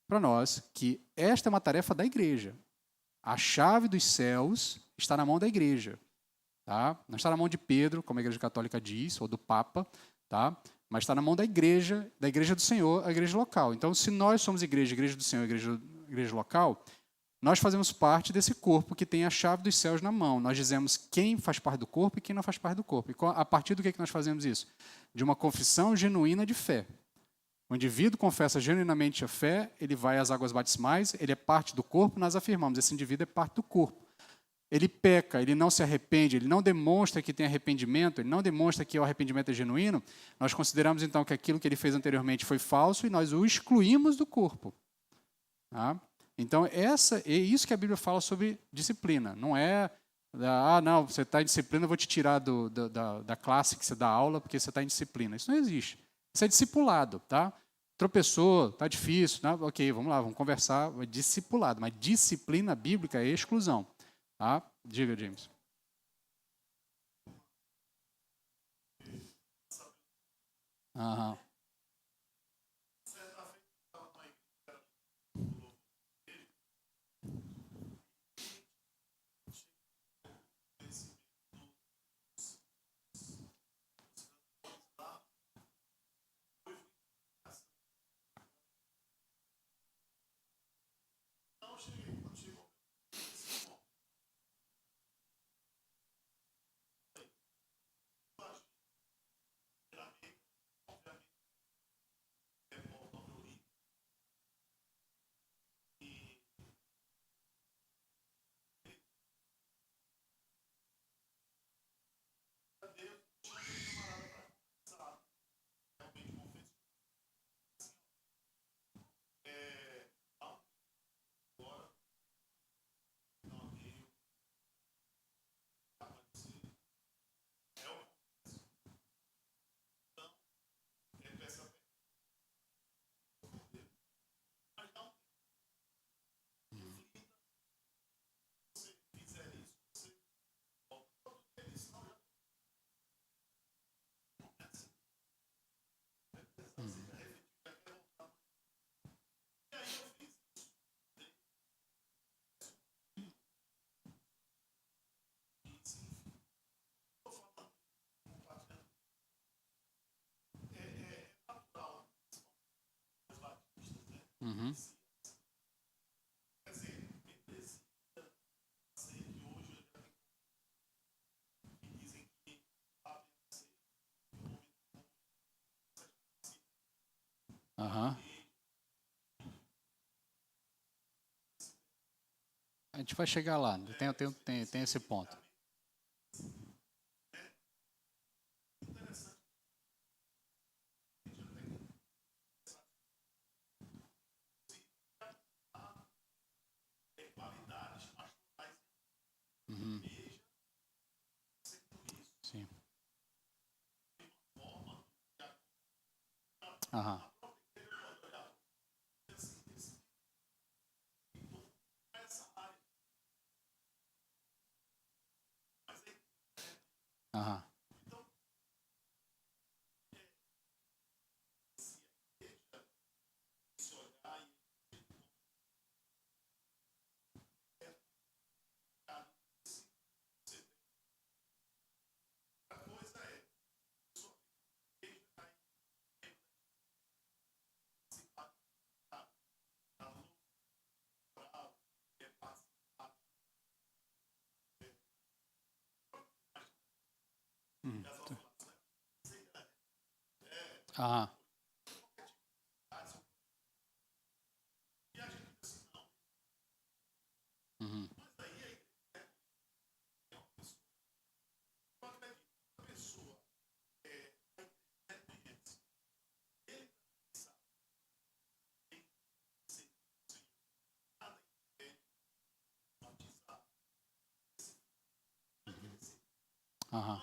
para nós que esta é uma tarefa da igreja. A chave dos céus está na mão da igreja. Tá? Não está na mão de Pedro, como a Igreja Católica diz, ou do Papa, tá? Mas está na mão da igreja do Senhor, a igreja local. Então, se nós somos igreja do Senhor, igreja local, nós fazemos parte desse corpo que tem a chave dos céus na mão. Nós dizemos quem faz parte do corpo e quem não faz parte do corpo. E a partir do que nós fazemos isso? De uma confissão genuína de fé. O indivíduo confessa genuinamente a fé, ele vai às águas batismais, ele é parte do corpo, nós afirmamos, esse indivíduo é parte do corpo. Ele peca, ele não se arrepende, ele não demonstra que tem arrependimento, ele não demonstra que o arrependimento é genuíno, nós consideramos então que aquilo que ele fez anteriormente foi falso e nós o excluímos do corpo. Tá? Então, é isso que a Bíblia fala sobre disciplina. Não é, não, você está em disciplina, eu vou te tirar da classe que você dá aula porque você está em disciplina. Isso não existe. Isso é discipulado. Tá? Tropeçou, está difícil, né? Ok, vamos lá, vamos conversar, é discipulado. Mas disciplina bíblica é exclusão. Tá? Diga, James. Aham. Uhum. Aham. A gente vai chegar lá, tem esse ponto. Uhum. Sim. Aham. Aham. Uhum. Aham. Uhum. Aham.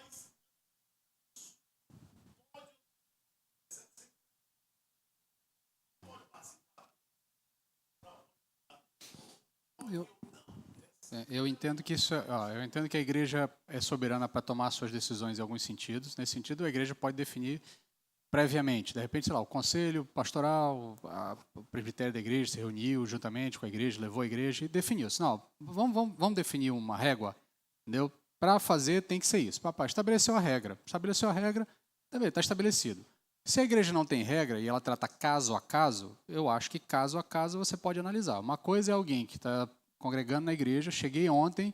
Eu, eu entendo que eu entendo que a igreja é soberana para tomar suas decisões em alguns sentidos. Nesse sentido, a igreja pode definir previamente, de repente, sei lá, o conselho pastoral, o presbitério da igreja se reuniu juntamente com a igreja, levou a igreja e definiu. Assim, não, vamos definir uma régua, entendeu? Para fazer tem que ser isso. Papai estabeleceu a regra, está estabelecido. Se a igreja não tem regra e ela trata caso a caso, eu acho que caso a caso você pode analisar. Uma coisa é alguém que está congregando na igreja, cheguei ontem,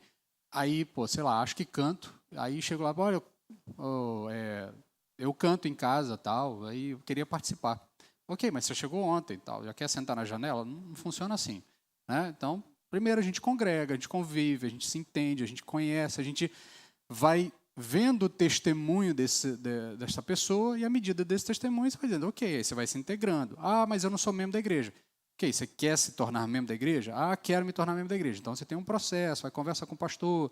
aí, pô, sei lá, acho que canto, aí chego lá, olha, eu canto em casa, tal, aí eu queria participar. Ok, mas você chegou ontem, tal, já quer sentar na janela? Não funciona assim, né? Então, primeiro a gente congrega, a gente convive, a gente se entende, a gente conhece, a gente vai vendo o testemunho dessa pessoa e à medida desse testemunho você vai dizendo, ok, aí você vai se integrando. Ah, mas eu não sou membro da igreja. Ok, você quer se tornar membro da igreja? Ah, quero me tornar membro da igreja. Então você tem um processo, vai conversar com o pastor,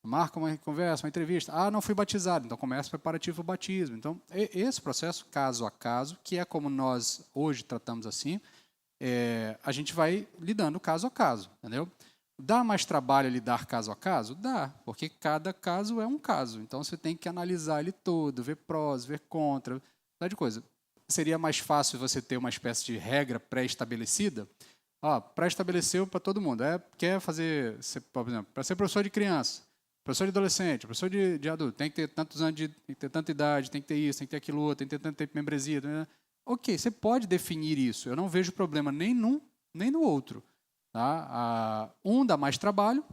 marca uma conversa, uma entrevista. Ah, não fui batizado, então começa o preparativo para o batismo. Então, esse processo, caso a caso, que é como nós hoje tratamos assim, a gente vai lidando caso a caso, entendeu? Dá mais trabalho lidar caso a caso? Dá, porque cada caso é um caso. Então, você tem que analisar ele todo, ver prós, ver contra, tal de coisa. Seria mais fácil você ter uma espécie de regra pré-estabelecida? Pré-estabeleceu para todo mundo. Quer fazer, por exemplo, para ser professor de criança, professor de adolescente, professor de adulto, tem que ter tantos anos, tem que ter tanta idade, tem que ter isso, tem que ter aquilo outro, tem que ter tanto tempo de membresia. Né? Ok, você pode definir isso. Eu não vejo problema nem num, nem no outro. Tá? Um dá mais trabalho,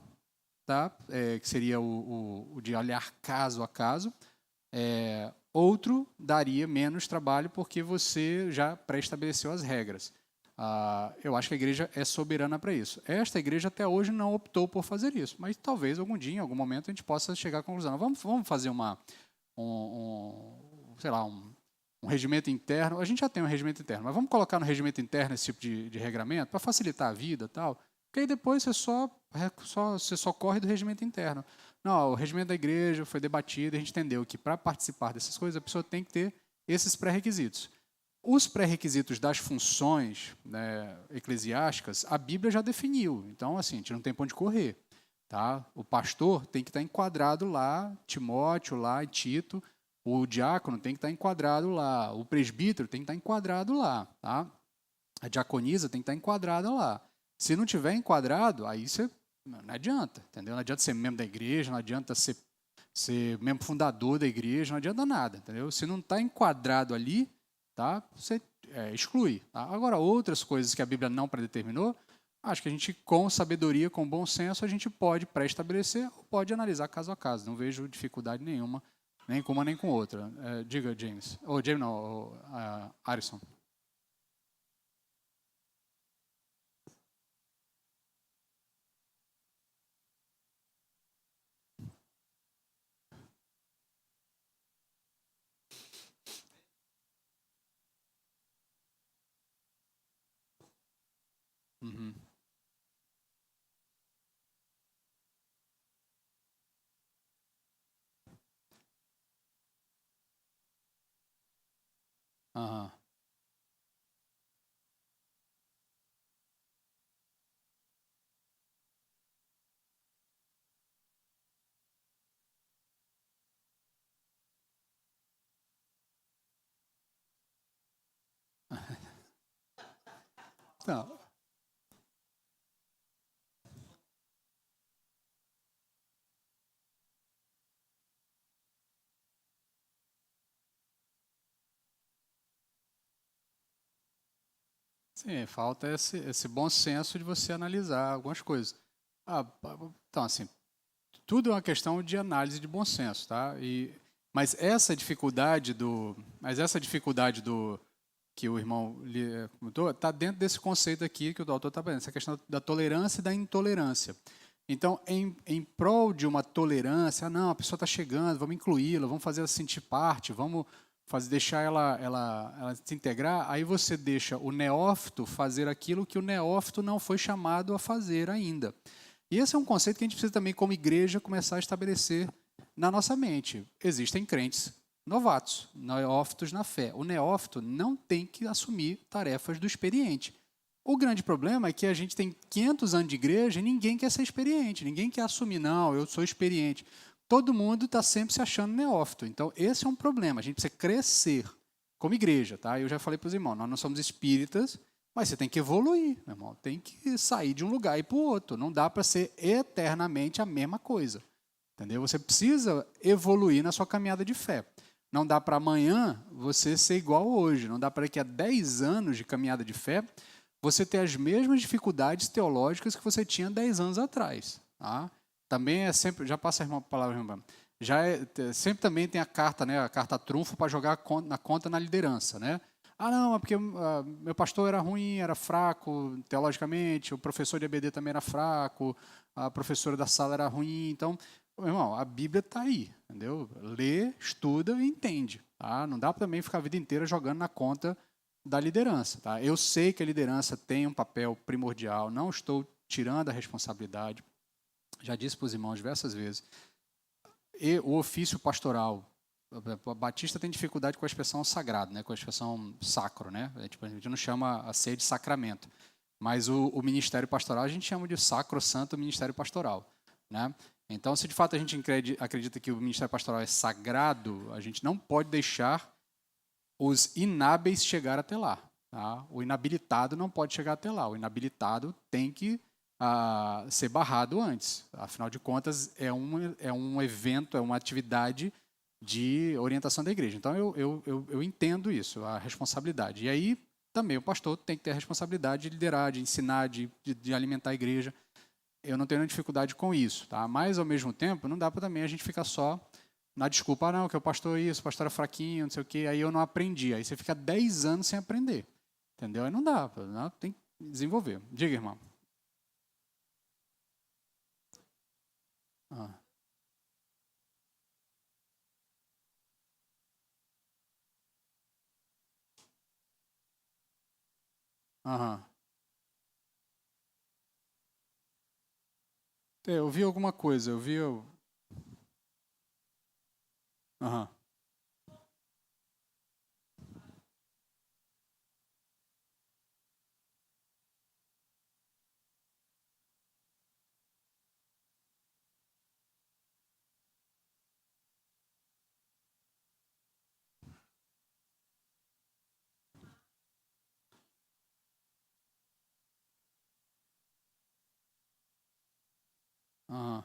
tá? Que seria o de olhar caso a caso. Outro daria menos trabalho porque você já pré-estabeleceu as regras. Eu acho que a igreja é soberana para isso. Esta igreja até hoje não optou por fazer isso, mas talvez algum dia, em algum momento, a gente possa chegar à conclusão. Vamos fazer sei lá, um regimento interno. A gente já tem um regimento interno, mas vamos colocar no regimento interno esse tipo de regramento para facilitar a vida e tal. Porque aí depois você só corre do regimento interno. Não, o regimento da igreja foi debatido e a gente entendeu que para participar dessas coisas a pessoa tem que ter esses pré-requisitos. Os pré-requisitos das funções, né, eclesiásticas, a Bíblia já definiu. Então, assim, a gente não tem para onde correr. Tá? O pastor tem que estar enquadrado lá, Timóteo lá, Tito, o diácono tem que estar enquadrado lá, o presbítero tem que estar enquadrado lá, tá? A diaconisa tem que estar enquadrada lá. Se não tiver enquadrado, aí você não adianta, entendeu? Não adianta ser membro da igreja, não adianta ser membro fundador da igreja, não adianta nada, entendeu? Se não está enquadrado ali, tá? exclui. Tá? Agora, outras coisas que a Bíblia não predeterminou, acho que a gente, com sabedoria, com bom senso, a gente pode pré-estabelecer ou pode analisar caso a caso. Não vejo dificuldade nenhuma, nem com uma nem com outra. Diga, James. Ou James não, Arison. Uhum. Aham. Não, sim, falta esse bom senso de você analisar algumas coisas. Então, assim, tudo é uma questão de análise de bom senso, tá? Mas essa dificuldade do que o irmão comentou está dentro desse conceito aqui que o doutor está falando, essa questão da tolerância e da intolerância. Então, em prol de uma tolerância, não, a pessoa está chegando, vamos incluí-la, vamos fazer ela sentir parte, vamos deixar ela se integrar, aí você deixa o neófito fazer aquilo que o neófito não foi chamado a fazer ainda. E esse é um conceito que a gente precisa também, como igreja, começar a estabelecer na nossa mente. Existem crentes novatos, neófitos na fé. O neófito não tem que assumir tarefas do experiente. O grande problema é que a gente tem 500 anos de igreja e ninguém quer ser experiente, ninguém quer assumir, não, eu sou experiente. Todo mundo está sempre se achando neófito. Então, esse é um problema. A gente precisa crescer como igreja. Tá? Eu já falei para os irmãos, nós não somos espíritas, mas você tem que evoluir, meu irmão. Tem que sair de um lugar e ir para o outro. Não dá para ser eternamente a mesma coisa. Entendeu? Você precisa evoluir na sua caminhada de fé. Não dá para amanhã você ser igual hoje. Não dá para daqui a 10 anos de caminhada de fé você ter as mesmas dificuldades teológicas que você tinha 10 anos atrás. Tá? Também é sempre, já passa a palavra, irmã, sempre também tem a carta, né, a carta trunfo para jogar na conta na liderança, né? Ah, não, é porque meu pastor era ruim, era fraco teologicamente, o professor de EBD também era fraco, a professora da sala era ruim, então, meu irmão, a Bíblia está aí, entendeu? Lê, estuda e entende, tá? Não dá para também ficar a vida inteira jogando na conta da liderança, tá? Eu sei que a liderança tem um papel primordial, não estou tirando a responsabilidade, já disse para os irmãos diversas vezes, e o ofício pastoral. A Batista tem dificuldade com a expressão sagrado, né? Com a expressão sacro, né? A gente não chama a ceia de sacramento, mas o ministério pastoral a gente chama de sacro-santo ministério pastoral, né? Então, se de fato a gente acredita que o ministério pastoral é sagrado, a gente não pode deixar os inábeis chegar até lá. Tá? O inabilitado não pode chegar até lá. O inabilitado tem que ser barrado antes. Afinal de contas, é um evento, é uma atividade de orientação da igreja. Então, eu entendo isso, a responsabilidade. E aí, também o pastor tem que ter a responsabilidade de liderar, de ensinar, de alimentar a igreja. Eu não tenho dificuldade com isso. Tá? Mas, ao mesmo tempo, não dá para também a gente ficar só na desculpa, não, que o pastor é isso, o pastor é fraquinho, não sei o quê, aí eu não aprendi. Aí você fica 10 anos sem aprender. Entendeu? Aí não dá, não, tem que desenvolver. Diga, irmão. Ah, aham. Eu vi alguma coisa, eu vi. Aham. Aham.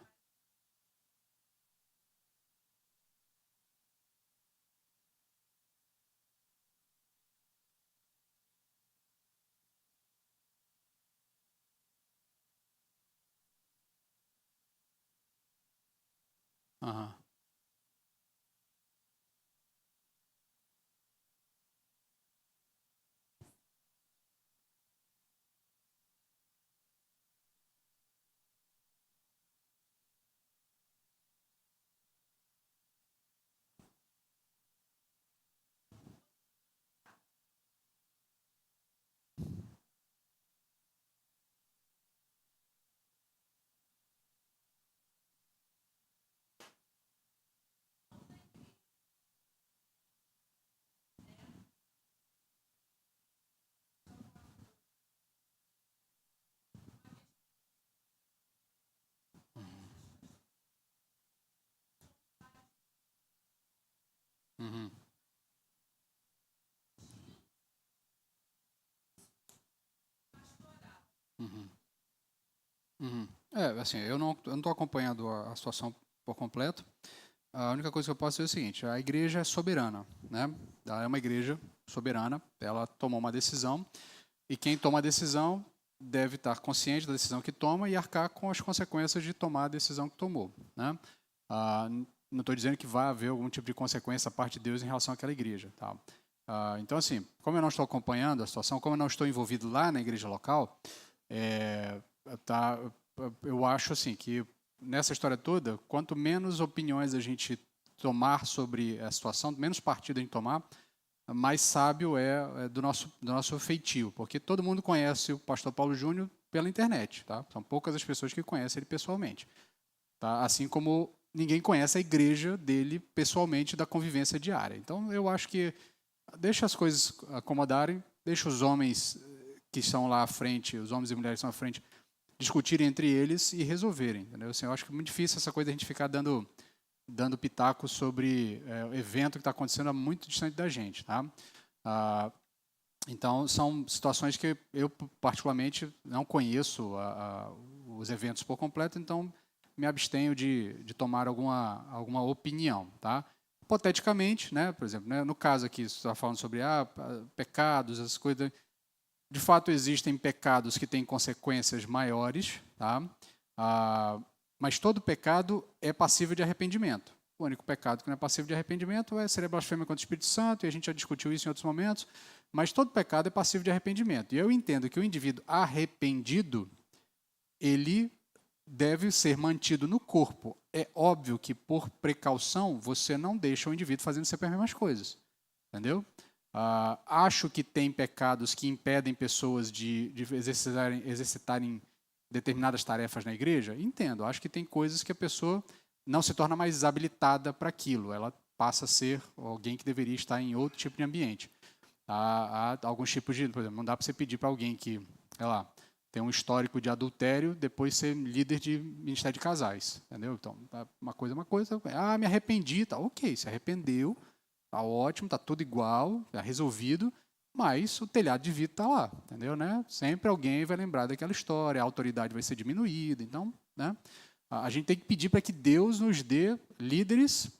Aham. Uhum. Uhum. Uhum. É, assim, eu não estou acompanhando a situação por completo. A única coisa que eu posso dizer é o seguinte: a igreja é soberana, né? Ela é uma igreja soberana. Ela tomou uma decisão e quem toma a decisão deve estar consciente da decisão que toma e arcar com as consequências de tomar a decisão que tomou, né? Não estou dizendo que vai haver algum tipo de consequência da parte de Deus em relação àquela igreja, tá? Então, assim, como eu não estou acompanhando a situação, como eu não estou envolvido lá na igreja local, é, tá, eu acho assim que nessa história toda, quanto menos opiniões a gente tomar sobre a situação, menos partido a gente tomar, mais sábio é do nosso feitio, porque todo mundo conhece o pastor Paulo Júnior pela internet, tá? São poucas as pessoas que conhecem ele pessoalmente, tá? Assim como ninguém conhece a igreja dele pessoalmente da convivência diária. Então eu acho que deixa as coisas acomodarem, deixa os homens que estão lá à frente, os homens e mulheres que estão à frente, discutirem entre eles e resolverem. Entendeu? Assim, eu acho que é muito difícil essa coisa de a gente ficar dando pitaco sobre o evento que está acontecendo muito distante da gente. Tá? Ah, então, são situações que eu, particularmente, não conheço os eventos por completo, então me abstenho de tomar alguma opinião. Tá? Hipoteticamente, né, por exemplo, né, no caso aqui, você está falando sobre pecados, essas coisas. De fato, existem pecados que têm consequências maiores, tá? Mas todo pecado é passível de arrependimento. O único pecado que não é passível de arrependimento seria blasfêmia contra o Espírito Santo, e a gente já discutiu isso em outros momentos, mas todo pecado é passível de arrependimento. E eu entendo que o indivíduo arrependido, ele deve ser mantido no corpo. É óbvio que, por precaução, você não deixa o indivíduo fazendo sempre as mesmas coisas. Entendeu? Acho que tem pecados que impedem pessoas de exercitarem determinadas tarefas na igreja. Entendo. Acho que tem coisas que a pessoa não se torna mais habilitada para aquilo. Ela passa a ser alguém que deveria estar em outro tipo de ambiente. Há alguns tipos de... Por exemplo, não dá para você pedir para alguém que, sei lá, tem um histórico de adultério, depois ser líder de ministério de casais. Entendeu? Então, uma coisa é uma coisa. Me arrependi. Tá, ok, se arrependeu. Tá ótimo, tá tudo igual, tá resolvido, mas o telhado de vidro tá lá, entendeu, né? Sempre alguém vai lembrar daquela história, a autoridade vai ser diminuída, então, né? A gente tem que pedir para que Deus nos dê líderes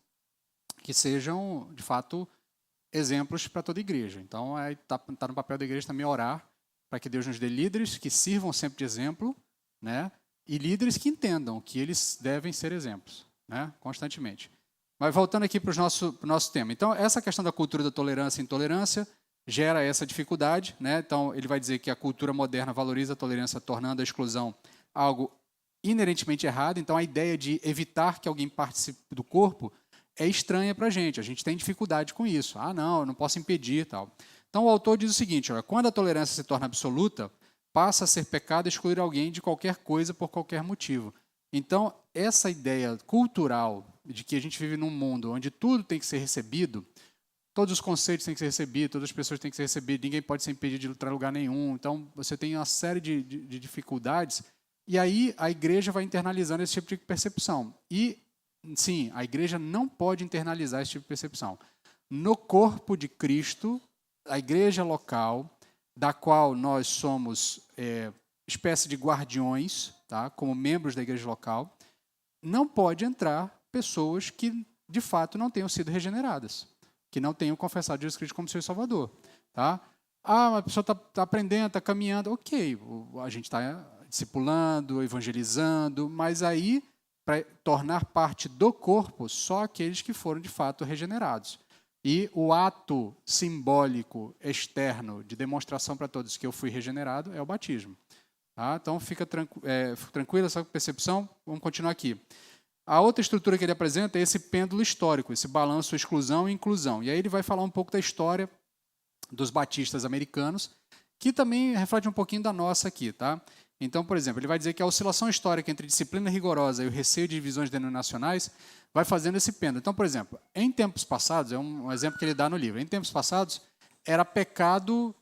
que sejam, de fato, exemplos para toda a igreja. Então, tá no papel da igreja também orar para que Deus nos dê líderes que sirvam sempre de exemplo, né? E líderes que entendam que eles devem ser exemplos, né? Constantemente. Mas voltando aqui para o nosso tema. Então, essa questão da cultura da tolerância e intolerância gera essa dificuldade, né? Então, ele vai dizer que a cultura moderna valoriza a tolerância, tornando a exclusão algo inerentemente errado. Então, a ideia de evitar que alguém participe do corpo é estranha para a gente. A gente tem dificuldade com isso. Não, eu não posso impedir tal. Então, o autor diz o seguinte: olha, quando a tolerância se torna absoluta, passa a ser pecado excluir alguém de qualquer coisa por qualquer motivo. Então, essa ideia cultural de que a gente vive num mundo onde tudo tem que ser recebido, todos os conceitos têm que ser recebidos, todas as pessoas têm que ser recebidas, ninguém pode ser impedido de entrar em lugar nenhum. Então, você tem uma série de dificuldades, e aí a igreja vai internalizando esse tipo de percepção. E, sim, a igreja não pode internalizar esse tipo de percepção. No corpo de Cristo, a igreja local, da qual nós somos espécie de guardiões, tá? Como membros da igreja local, não pode entrar pessoas que, de fato, não tenham sido regeneradas, que não tenham confessado Jesus Cristo como seu Salvador. Tá? A pessoa está aprendendo, está caminhando, ok, a gente está discipulando, evangelizando, mas aí para tornar parte do corpo só aqueles que foram de fato regenerados. E o ato simbólico externo de demonstração para todos que eu fui regenerado é o batismo. Tá? Então, fica tranquila essa percepção. Vamos continuar aqui. A outra estrutura que ele apresenta é esse pêndulo histórico, esse balanço exclusão e inclusão. E aí ele vai falar um pouco da história dos batistas americanos, que também reflete um pouquinho da nossa aqui. Tá? Então, por exemplo, ele vai dizer que a oscilação histórica entre disciplina rigorosa e o receio de divisões denominacionais vai fazendo esse pêndulo. Então, por exemplo, em tempos passados, é um exemplo que ele dá no livro, em tempos passados era pecado,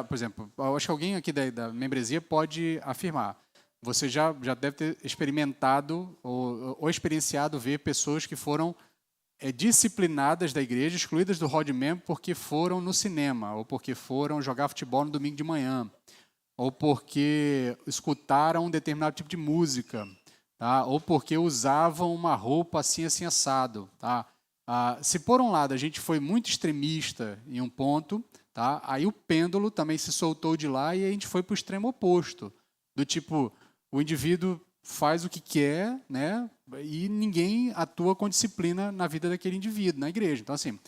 por exemplo, eu acho que alguém aqui da membresia pode afirmar, você já deve ter experimentado ou experienciado ver pessoas que foram disciplinadas da igreja, excluídas do hall de membro porque foram no cinema, ou porque foram jogar futebol no domingo de manhã, ou porque escutaram um determinado tipo de música, tá? Ou porque usavam uma roupa assim, assim, assado. Tá? Se por um lado a gente foi muito extremista em um ponto, tá? Aí o pêndulo também se soltou de lá e a gente foi para o extremo oposto, do tipo, o indivíduo faz o que quer, né? E ninguém atua com disciplina na vida daquele indivíduo, na igreja. Então, assim,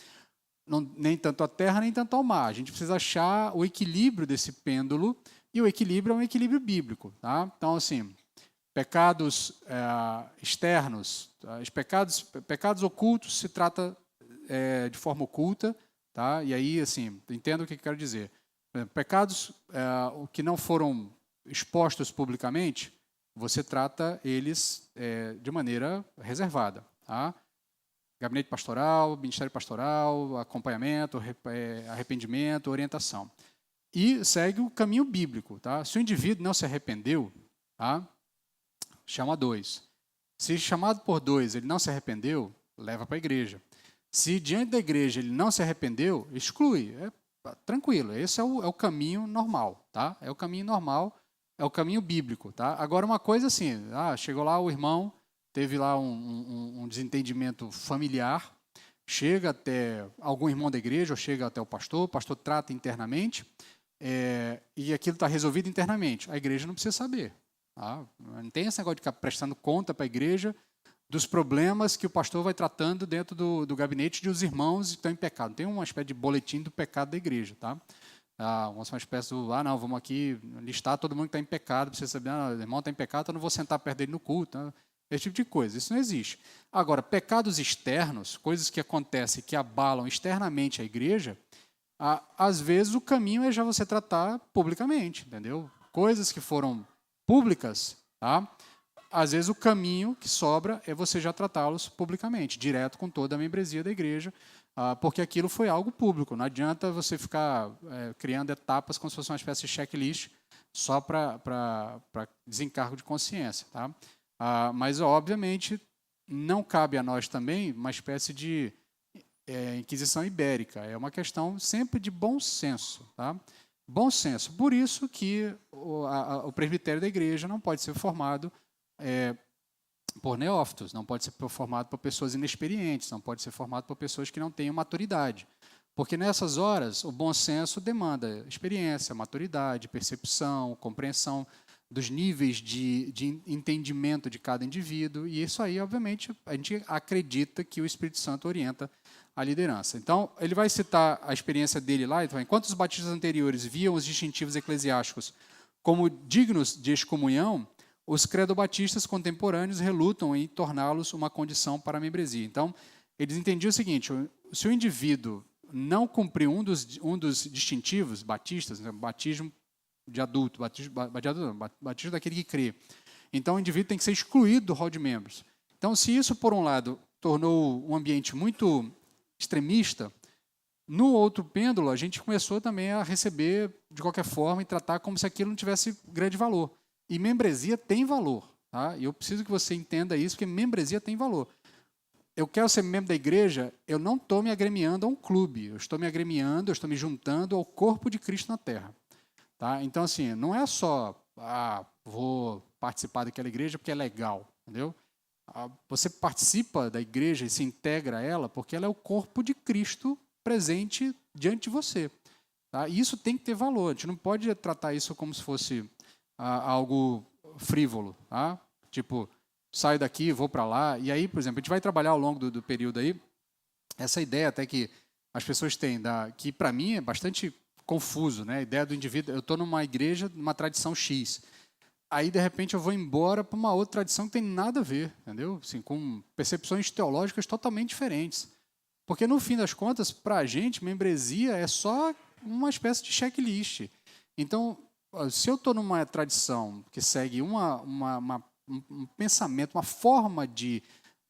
nem tanto a terra, nem tanto ao mar. A gente precisa achar o equilíbrio desse pêndulo, e o equilíbrio é um equilíbrio bíblico. Tá? Então, assim, pecados externos, tá? Os pecados ocultos se trata de forma oculta, tá? E aí, assim, entendo o que eu quero dizer. Pecados que não foram expostos publicamente, você trata eles de maneira reservada. Tá? Gabinete pastoral, ministério pastoral, acompanhamento, arrependimento, orientação. E segue o caminho bíblico. Tá? Se o indivíduo não se arrependeu, tá? Chama 2. Se chamado por 2 ele não se arrependeu, leva para a igreja. Se diante da igreja ele não se arrependeu, exclui. Tranquilo, esse é o caminho normal. Tá? É o caminho normal, é o caminho bíblico. Tá? Agora, uma coisa assim, chegou lá o irmão, teve lá um desentendimento familiar, chega até algum irmão da igreja, ou chega até o pastor trata internamente, e aquilo está resolvido internamente. A igreja não precisa saber. Tá? Não tem esse negócio de ficar prestando conta para a igreja dos problemas que o pastor vai tratando dentro do gabinete de os irmãos que estão em pecado. Tem uma espécie de boletim do pecado da igreja. Tá? Uma espécie do, não, vamos aqui listar todo mundo que está em pecado, para você saber, o irmão está em pecado, então eu não vou sentar perto dele no culto. Tá? Esse tipo de coisa, isso não existe. Agora, pecados externos, coisas que acontecem, que abalam externamente a igreja, às vezes o caminho é já você tratar publicamente, entendeu? Coisas que foram públicas, tá? Às vezes o caminho que sobra é você já tratá-los publicamente, direto com toda a membresia da igreja, porque aquilo foi algo público. Não adianta você ficar criando etapas como se fosse uma espécie de checklist só para desencargo de consciência. Tá? Mas, obviamente, não cabe a nós também uma espécie de inquisição ibérica. É uma questão sempre de bom senso. Tá? Bom senso. Por isso que o presbitério da igreja não pode ser formado por neófitos, não pode ser formado por pessoas inexperientes, não pode ser formado por pessoas que não tenham maturidade. Porque nessas horas, o bom senso demanda experiência, maturidade, percepção, compreensão dos níveis de entendimento de cada indivíduo, e isso aí, obviamente, a gente acredita que o Espírito Santo orienta a liderança. Então, ele vai citar a experiência dele lá, então, enquanto os batistas anteriores viam os distintivos eclesiásticos como dignos de excomunhão, os credobatistas contemporâneos relutam em torná-los uma condição para a membresia. Então, eles entendiam o seguinte, se o indivíduo não cumprir um dos distintivos batistas, né, batismo de adulto, batismo daquele que crê, então o indivíduo tem que ser excluído do hall de membros. Então, se isso, por um lado, tornou um ambiente muito extremista, no outro pêndulo, a gente começou também a receber de qualquer forma e tratar como se aquilo não tivesse grande valor. E membresia tem valor. Tá? E eu preciso que você entenda isso, porque membresia tem valor. Eu quero ser membro da igreja, eu não estou me agremiando a um clube, eu estou me agremiando, eu estou me juntando ao corpo de Cristo na Terra. Tá? Então, assim, não é só, vou participar daquela igreja porque é legal, entendeu? Você participa da igreja e se integra a ela porque ela é o corpo de Cristo presente diante de você. Tá? E isso tem que ter valor, a gente não pode tratar isso como se fosse algo frívolo. Tá? Tipo, saio daqui, vou para lá, e aí, por exemplo, a gente vai trabalhar ao longo do período aí, essa ideia até que as pessoas têm, que para mim é bastante confuso, né? A ideia do indivíduo, eu estou numa igreja, numa tradição X, aí de repente eu vou embora para uma outra tradição que tem nada a ver, entendeu? Assim, com percepções teológicas totalmente diferentes. Porque no fim das contas, para a gente, membresia é só uma espécie de checklist. Então, se eu estou numa tradição que segue um pensamento, uma forma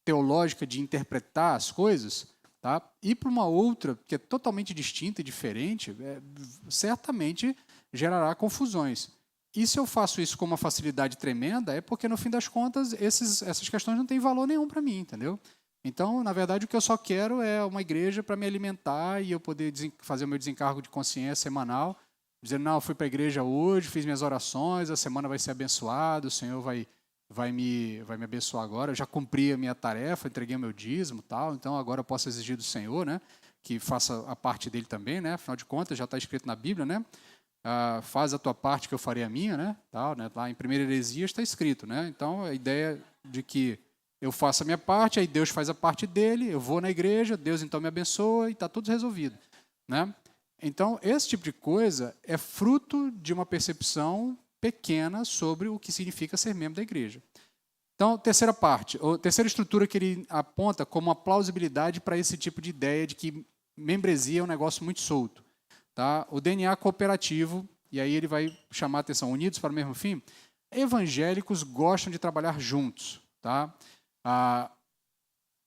teológica de interpretar as coisas, tá? Ir para uma outra que é totalmente distinta e diferente, certamente gerará confusões. E se eu faço isso com uma facilidade tremenda, é porque, no fim das contas, essas questões não têm valor nenhum para mim, entendeu? Então, na verdade, o que eu só quero é uma igreja para me alimentar e eu poder fazer o meu desencargo de consciência semanal, dizendo, não, eu fui para a igreja hoje, fiz minhas orações, a semana vai ser abençoada, o Senhor vai me abençoar agora, eu já cumpri a minha tarefa, entreguei o meu dízimo, tal, então agora eu posso exigir do Senhor, né, que faça a parte dele também, né, afinal de contas já está escrito na Bíblia, né, faz a tua parte que eu farei a minha, né, tal, né, lá em 1 Heresias está escrito, né, então a ideia de que eu faço a minha parte, aí Deus faz a parte dele, eu vou na igreja, Deus então me abençoa e está tudo resolvido, né? Então, esse tipo de coisa é fruto de uma percepção pequena sobre o que significa ser membro da igreja. Então, terceira estrutura que ele aponta como uma plausibilidade para esse tipo de ideia de que membresia é um negócio muito solto. Tá? O DNA cooperativo, e aí ele vai chamar a atenção, unidos para o mesmo fim, evangélicos gostam de trabalhar juntos. Tá?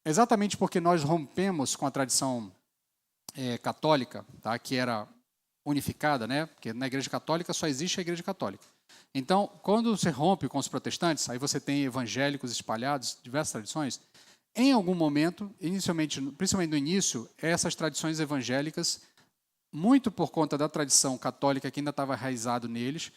Exatamente porque nós rompemos com a tradição católica, tá? Que era unificada, né? Porque na Igreja Católica só existe a Igreja Católica. Então, quando você rompe com os protestantes, aí você tem evangélicos espalhados, diversas tradições, em algum momento, principalmente no início, essas tradições evangélicas, muito por conta da tradição católica que ainda estava enraizado neles,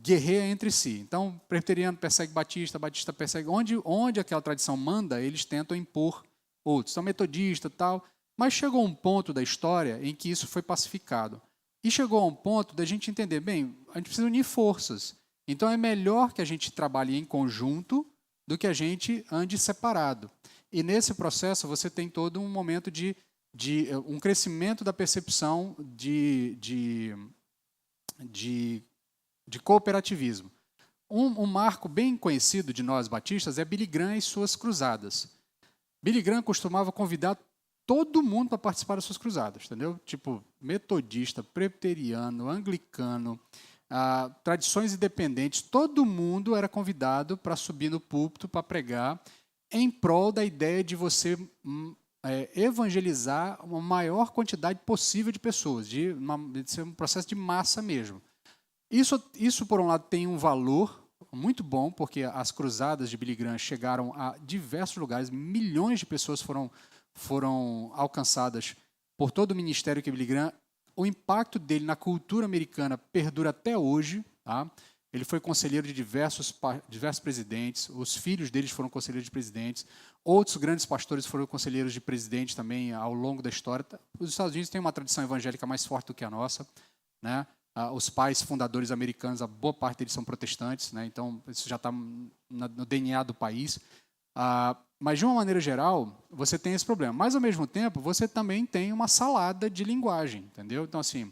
guerreia entre si. Então, presbiteriano persegue batista, batista persegue... Onde aquela tradição manda, eles tentam impor outros. Então, metodista e tal. Mas chegou um ponto da história em que isso foi pacificado. E chegou a um ponto da gente entender, bem, a gente precisa unir forças. Então, é melhor que a gente trabalhe em conjunto do que a gente ande separado. E nesse processo, você tem todo um momento de um crescimento da percepção de cooperativismo. Um marco bem conhecido de nós batistas é Billy Graham e suas cruzadas. Billy Graham costumava convidar todo mundo para participar das suas cruzadas, entendeu? Tipo, metodista, presbiteriano, anglicano, tradições independentes, todo mundo era convidado para subir no púlpito para pregar em prol da ideia de você evangelizar uma maior quantidade possível de pessoas, de ser um processo de massa mesmo. Isso, por um lado, tem um valor muito bom, porque as cruzadas de Billy Graham chegaram a diversos lugares, milhões de pessoas foram alcançadas por todo o ministério que Billy Graham. O impacto dele na cultura americana perdura até hoje. Tá? Ele foi conselheiro de diversos presidentes, os filhos deles foram conselheiros de presidentes, outros grandes pastores foram conselheiros de presidente também ao longo da história. Os Estados Unidos têm uma tradição evangélica mais forte do que a nossa, né? Os pais fundadores americanos, a boa parte deles são protestantes, né? Então isso já está no DNA do país. Mas, de uma maneira geral, você tem esse problema. Mas, ao mesmo tempo, você também tem uma salada de linguagem, entendeu? Então, assim,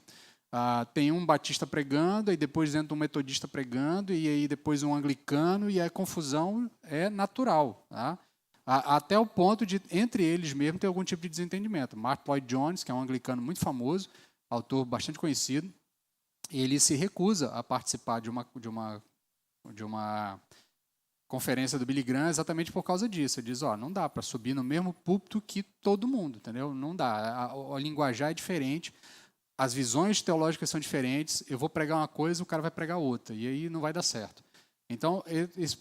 tem um batista pregando, e depois entra um metodista pregando, e aí depois um anglicano, e a confusão é natural. Tá? Até o ponto de, entre eles mesmo, ter algum tipo de desentendimento. Mark Lloyd Jones, que é um anglicano muito famoso, autor bastante conhecido, ele se recusa a participar de uma conferência do Billy Graham exatamente por causa disso. Ele diz, não dá para subir no mesmo púlpito que todo mundo, entendeu? Não dá. A linguajar é diferente, as visões teológicas são diferentes, eu vou pregar uma coisa, o cara vai pregar outra, e aí não vai dar certo. Então,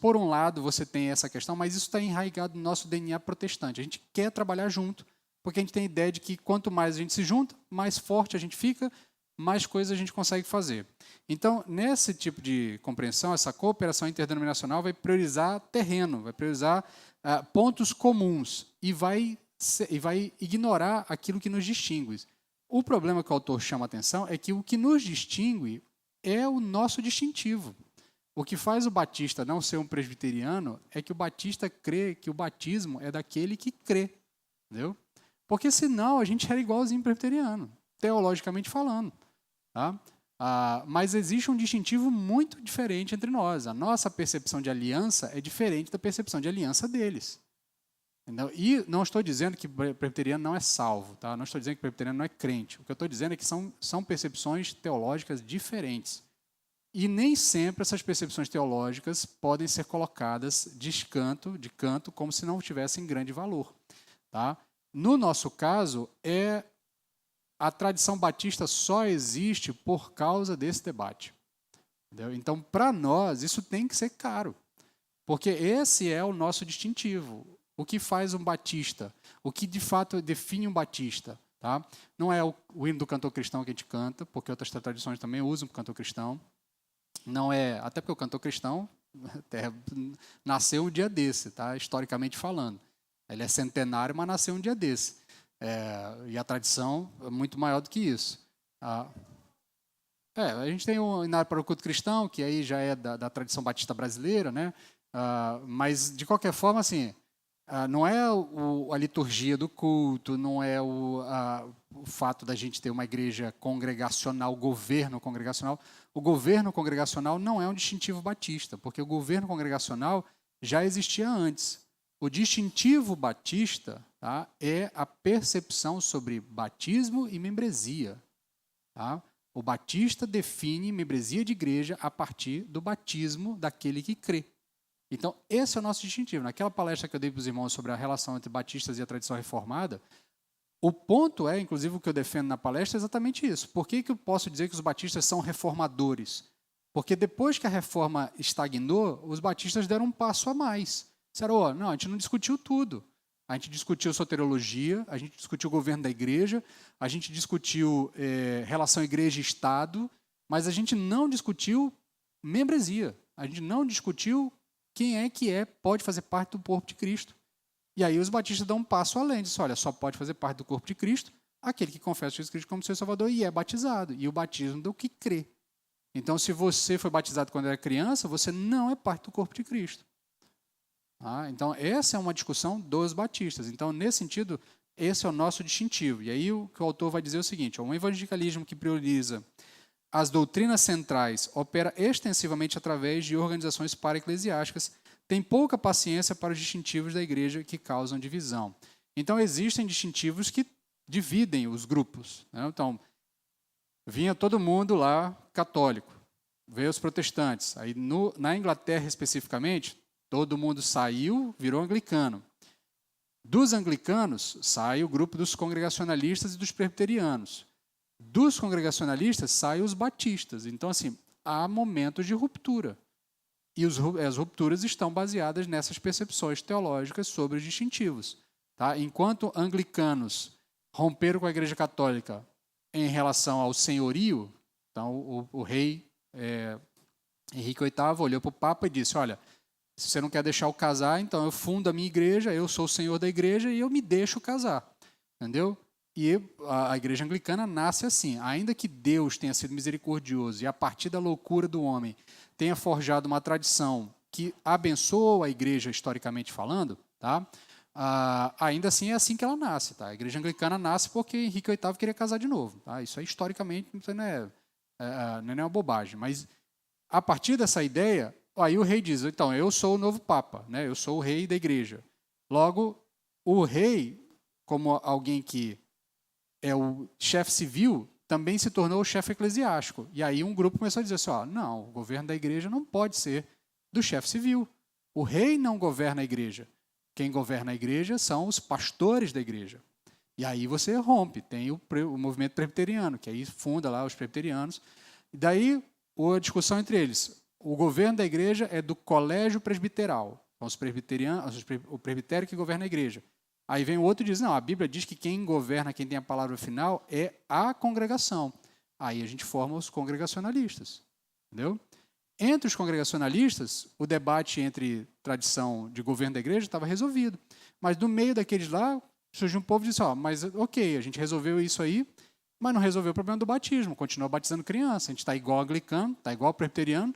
por um lado, você tem essa questão, mas isso está enraizado no nosso DNA protestante. A gente quer trabalhar junto, porque a gente tem a ideia de que quanto mais a gente se junta, mais forte a gente fica, mais coisas a gente consegue fazer. Então, nesse tipo de compreensão, essa cooperação interdenominacional vai priorizar terreno, vai priorizar pontos comuns e vai ignorar aquilo que nos distingue. O problema que o autor chama a atenção é que o que nos distingue é o nosso distintivo. O que faz o batista não ser um presbiteriano é que o batista crê que o batismo é daquele que crê, entendeu? Porque senão a gente era igualzinho presbiteriano, teologicamente falando. Tá? Mas existe um distintivo muito diferente entre nós. A nossa percepção de aliança é diferente da percepção de aliança deles. Entendeu? E não estou dizendo que presbiteriano não é salvo, tá? Não estou dizendo que presbiteriano não é crente. O que eu estou dizendo é que são percepções teológicas diferentes. E nem sempre essas percepções teológicas podem ser colocadas de canto, como se não tivessem grande valor. Tá? No nosso caso, a tradição batista só existe por causa desse debate. Entendeu? Então, para nós, isso tem que ser caro. Porque esse é o nosso distintivo. O que faz um batista? O que, de fato, define um batista? Tá? Não é o hino do cantor cristão que a gente canta, porque outras tradições também usam o cantor cristão. Não é, até porque o cantor cristão nasceu um dia desse, tá? Historicamente falando. Ele é centenário, mas nasceu um dia desse. E a tradição é muito maior do que isso. A gente tem o Inário para o Culto Cristão, que aí já é da tradição batista brasileira, né? Mas, de qualquer forma, assim, não é a liturgia do culto, não é o fato da gente ter uma igreja congregacional, governo congregacional. O governo congregacional não é um distintivo batista, porque o governo congregacional já existia antes. O distintivo batista, tá, é a percepção sobre batismo e membresia. Tá? O batista define membresia de igreja a partir do batismo daquele que crê. Então, esse é o nosso distintivo. Naquela palestra que eu dei para os irmãos sobre a relação entre batistas e a tradição reformada, o ponto é, inclusive o que eu defendo na palestra, é exatamente isso. Por que eu posso dizer que os batistas são reformadores? Porque depois que a reforma estagnou, os batistas deram um passo a mais. Disseram, não, a gente não discutiu tudo. A gente discutiu soteriologia, a gente discutiu o governo da igreja, a gente discutiu relação igreja e Estado, mas a gente não discutiu membresia. A gente não discutiu quem é que pode fazer parte do corpo de Cristo. E aí os batistas dão um passo além, dizem, olha, só pode fazer parte do corpo de Cristo aquele que confessa Jesus Cristo como seu Salvador e é batizado. E o batismo do que crê. Então, se você foi batizado quando era criança, você não é parte do corpo de Cristo. Então, essa é uma discussão dos batistas. Então, nesse sentido, esse é o nosso distintivo. E aí o que o autor vai dizer é o seguinte, um evangelicalismo que prioriza as doutrinas centrais, opera extensivamente através de organizações para-eclesiásticas, tem pouca paciência para os distintivos da igreja que causam divisão. Então, existem distintivos que dividem os grupos. Né? Então, vinha todo mundo lá católico, veio os protestantes. Aí, na Inglaterra, especificamente, todo mundo saiu, virou anglicano. Dos anglicanos, sai o grupo dos congregacionalistas e dos presbiterianos. Dos congregacionalistas, saem os batistas. Então, assim, há momentos de ruptura. E as rupturas estão baseadas nessas percepções teológicas sobre os distintivos. Tá? Enquanto anglicanos romperam com a Igreja Católica em relação ao senhorio, então o rei Henrique VIII olhou para o Papa e disse, olha, se você não quer deixar eu casar, então eu fundo a minha igreja, eu sou o senhor da igreja e eu me deixo casar. Entendeu? E a igreja anglicana nasce assim. Ainda que Deus tenha sido misericordioso e a partir da loucura do homem tenha forjado uma tradição que abençoou a igreja historicamente falando, tá? Ainda assim é assim que ela nasce. Tá? A igreja anglicana nasce porque Henrique VIII queria casar de novo. Tá? Isso aí historicamente não é uma bobagem. Mas a partir dessa ideia, aí o rei diz, então, eu sou o novo Papa, né? Eu sou o rei da igreja. Logo, o rei, como alguém que é o chefe civil, também se tornou o chefe eclesiástico. E aí um grupo começou a dizer assim, não, o governo da igreja não pode ser do chefe civil. O rei não governa a igreja. Quem governa a igreja são os pastores da igreja. E aí você rompe, tem o movimento presbiteriano, que aí funda lá os presbiterianos. E daí a discussão entre eles. O governo da igreja é do colégio presbiteral. Então, os presbiterianos, o presbitério que governa a igreja. Aí vem o outro e diz, não, a Bíblia diz que quem governa, quem tem a palavra final, é a congregação. Aí a gente forma os congregacionalistas. Entendeu? Entre os congregacionalistas, o debate entre tradição de governo da igreja estava resolvido. Mas no meio daqueles lá, surgiu um povo e disse, mas ok, a gente resolveu isso aí, mas não resolveu o problema do batismo, continua batizando criança. A gente está igual anglicano, está igual presbiteriano,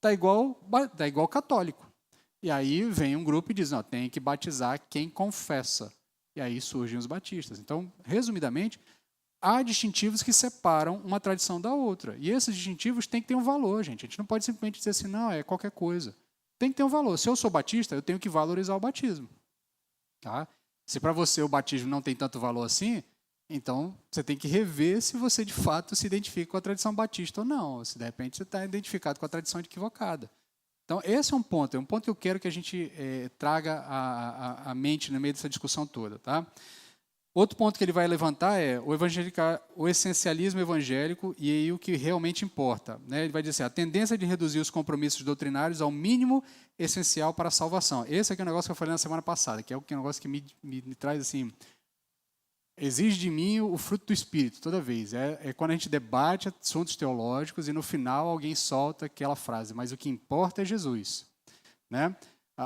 tá igual católico. E aí vem um grupo e diz, não, tem que batizar quem confessa. E aí surgem os batistas. Então, resumidamente, há distintivos que separam uma tradição da outra. E esses distintivos têm que ter um valor, gente. A gente não pode simplesmente dizer assim, não, é qualquer coisa. Tem que ter um valor. Se eu sou batista, eu tenho que valorizar o batismo. Tá? Se para você o batismo não tem tanto valor assim, então você tem que rever se você de fato se identifica com a tradição batista ou não. Se de repente você está identificado com a tradição equivocada. Então, esse é um ponto que eu quero que a gente traga à mente no meio dessa discussão toda. Tá? Outro ponto que ele vai levantar é o essencialismo evangélico e aí o que realmente importa. Né? Ele vai dizer assim, a tendência de reduzir os compromissos doutrinários ao mínimo essencial para a salvação. Esse aqui é o negócio que eu falei na semana passada, que é um negócio que me traz assim, exige de mim o fruto do Espírito toda vez. É quando a gente debate assuntos teológicos e no final alguém solta aquela frase, mas o que importa é Jesus. Né?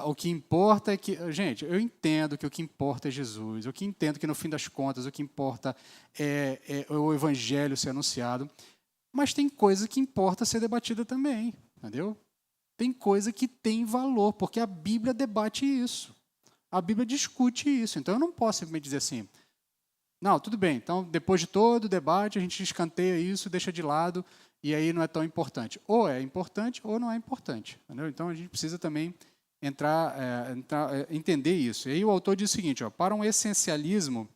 O que importa é que... Gente, eu entendo que o que importa é Jesus, eu entendo que no fim das contas o que importa é o Evangelho ser anunciado, mas tem coisa que importa ser debatida também, entendeu? Tem coisa que tem valor, porque a Bíblia debate isso. A Bíblia discute isso. Então eu não posso simplesmente dizer assim, não, tudo bem, então depois de todo o debate a gente escanteia isso, deixa de lado e aí não é tão importante. Ou é importante ou não é importante. Entendeu? Então a gente precisa também entender isso. E aí o autor diz o seguinte, ó, para um essencialismo,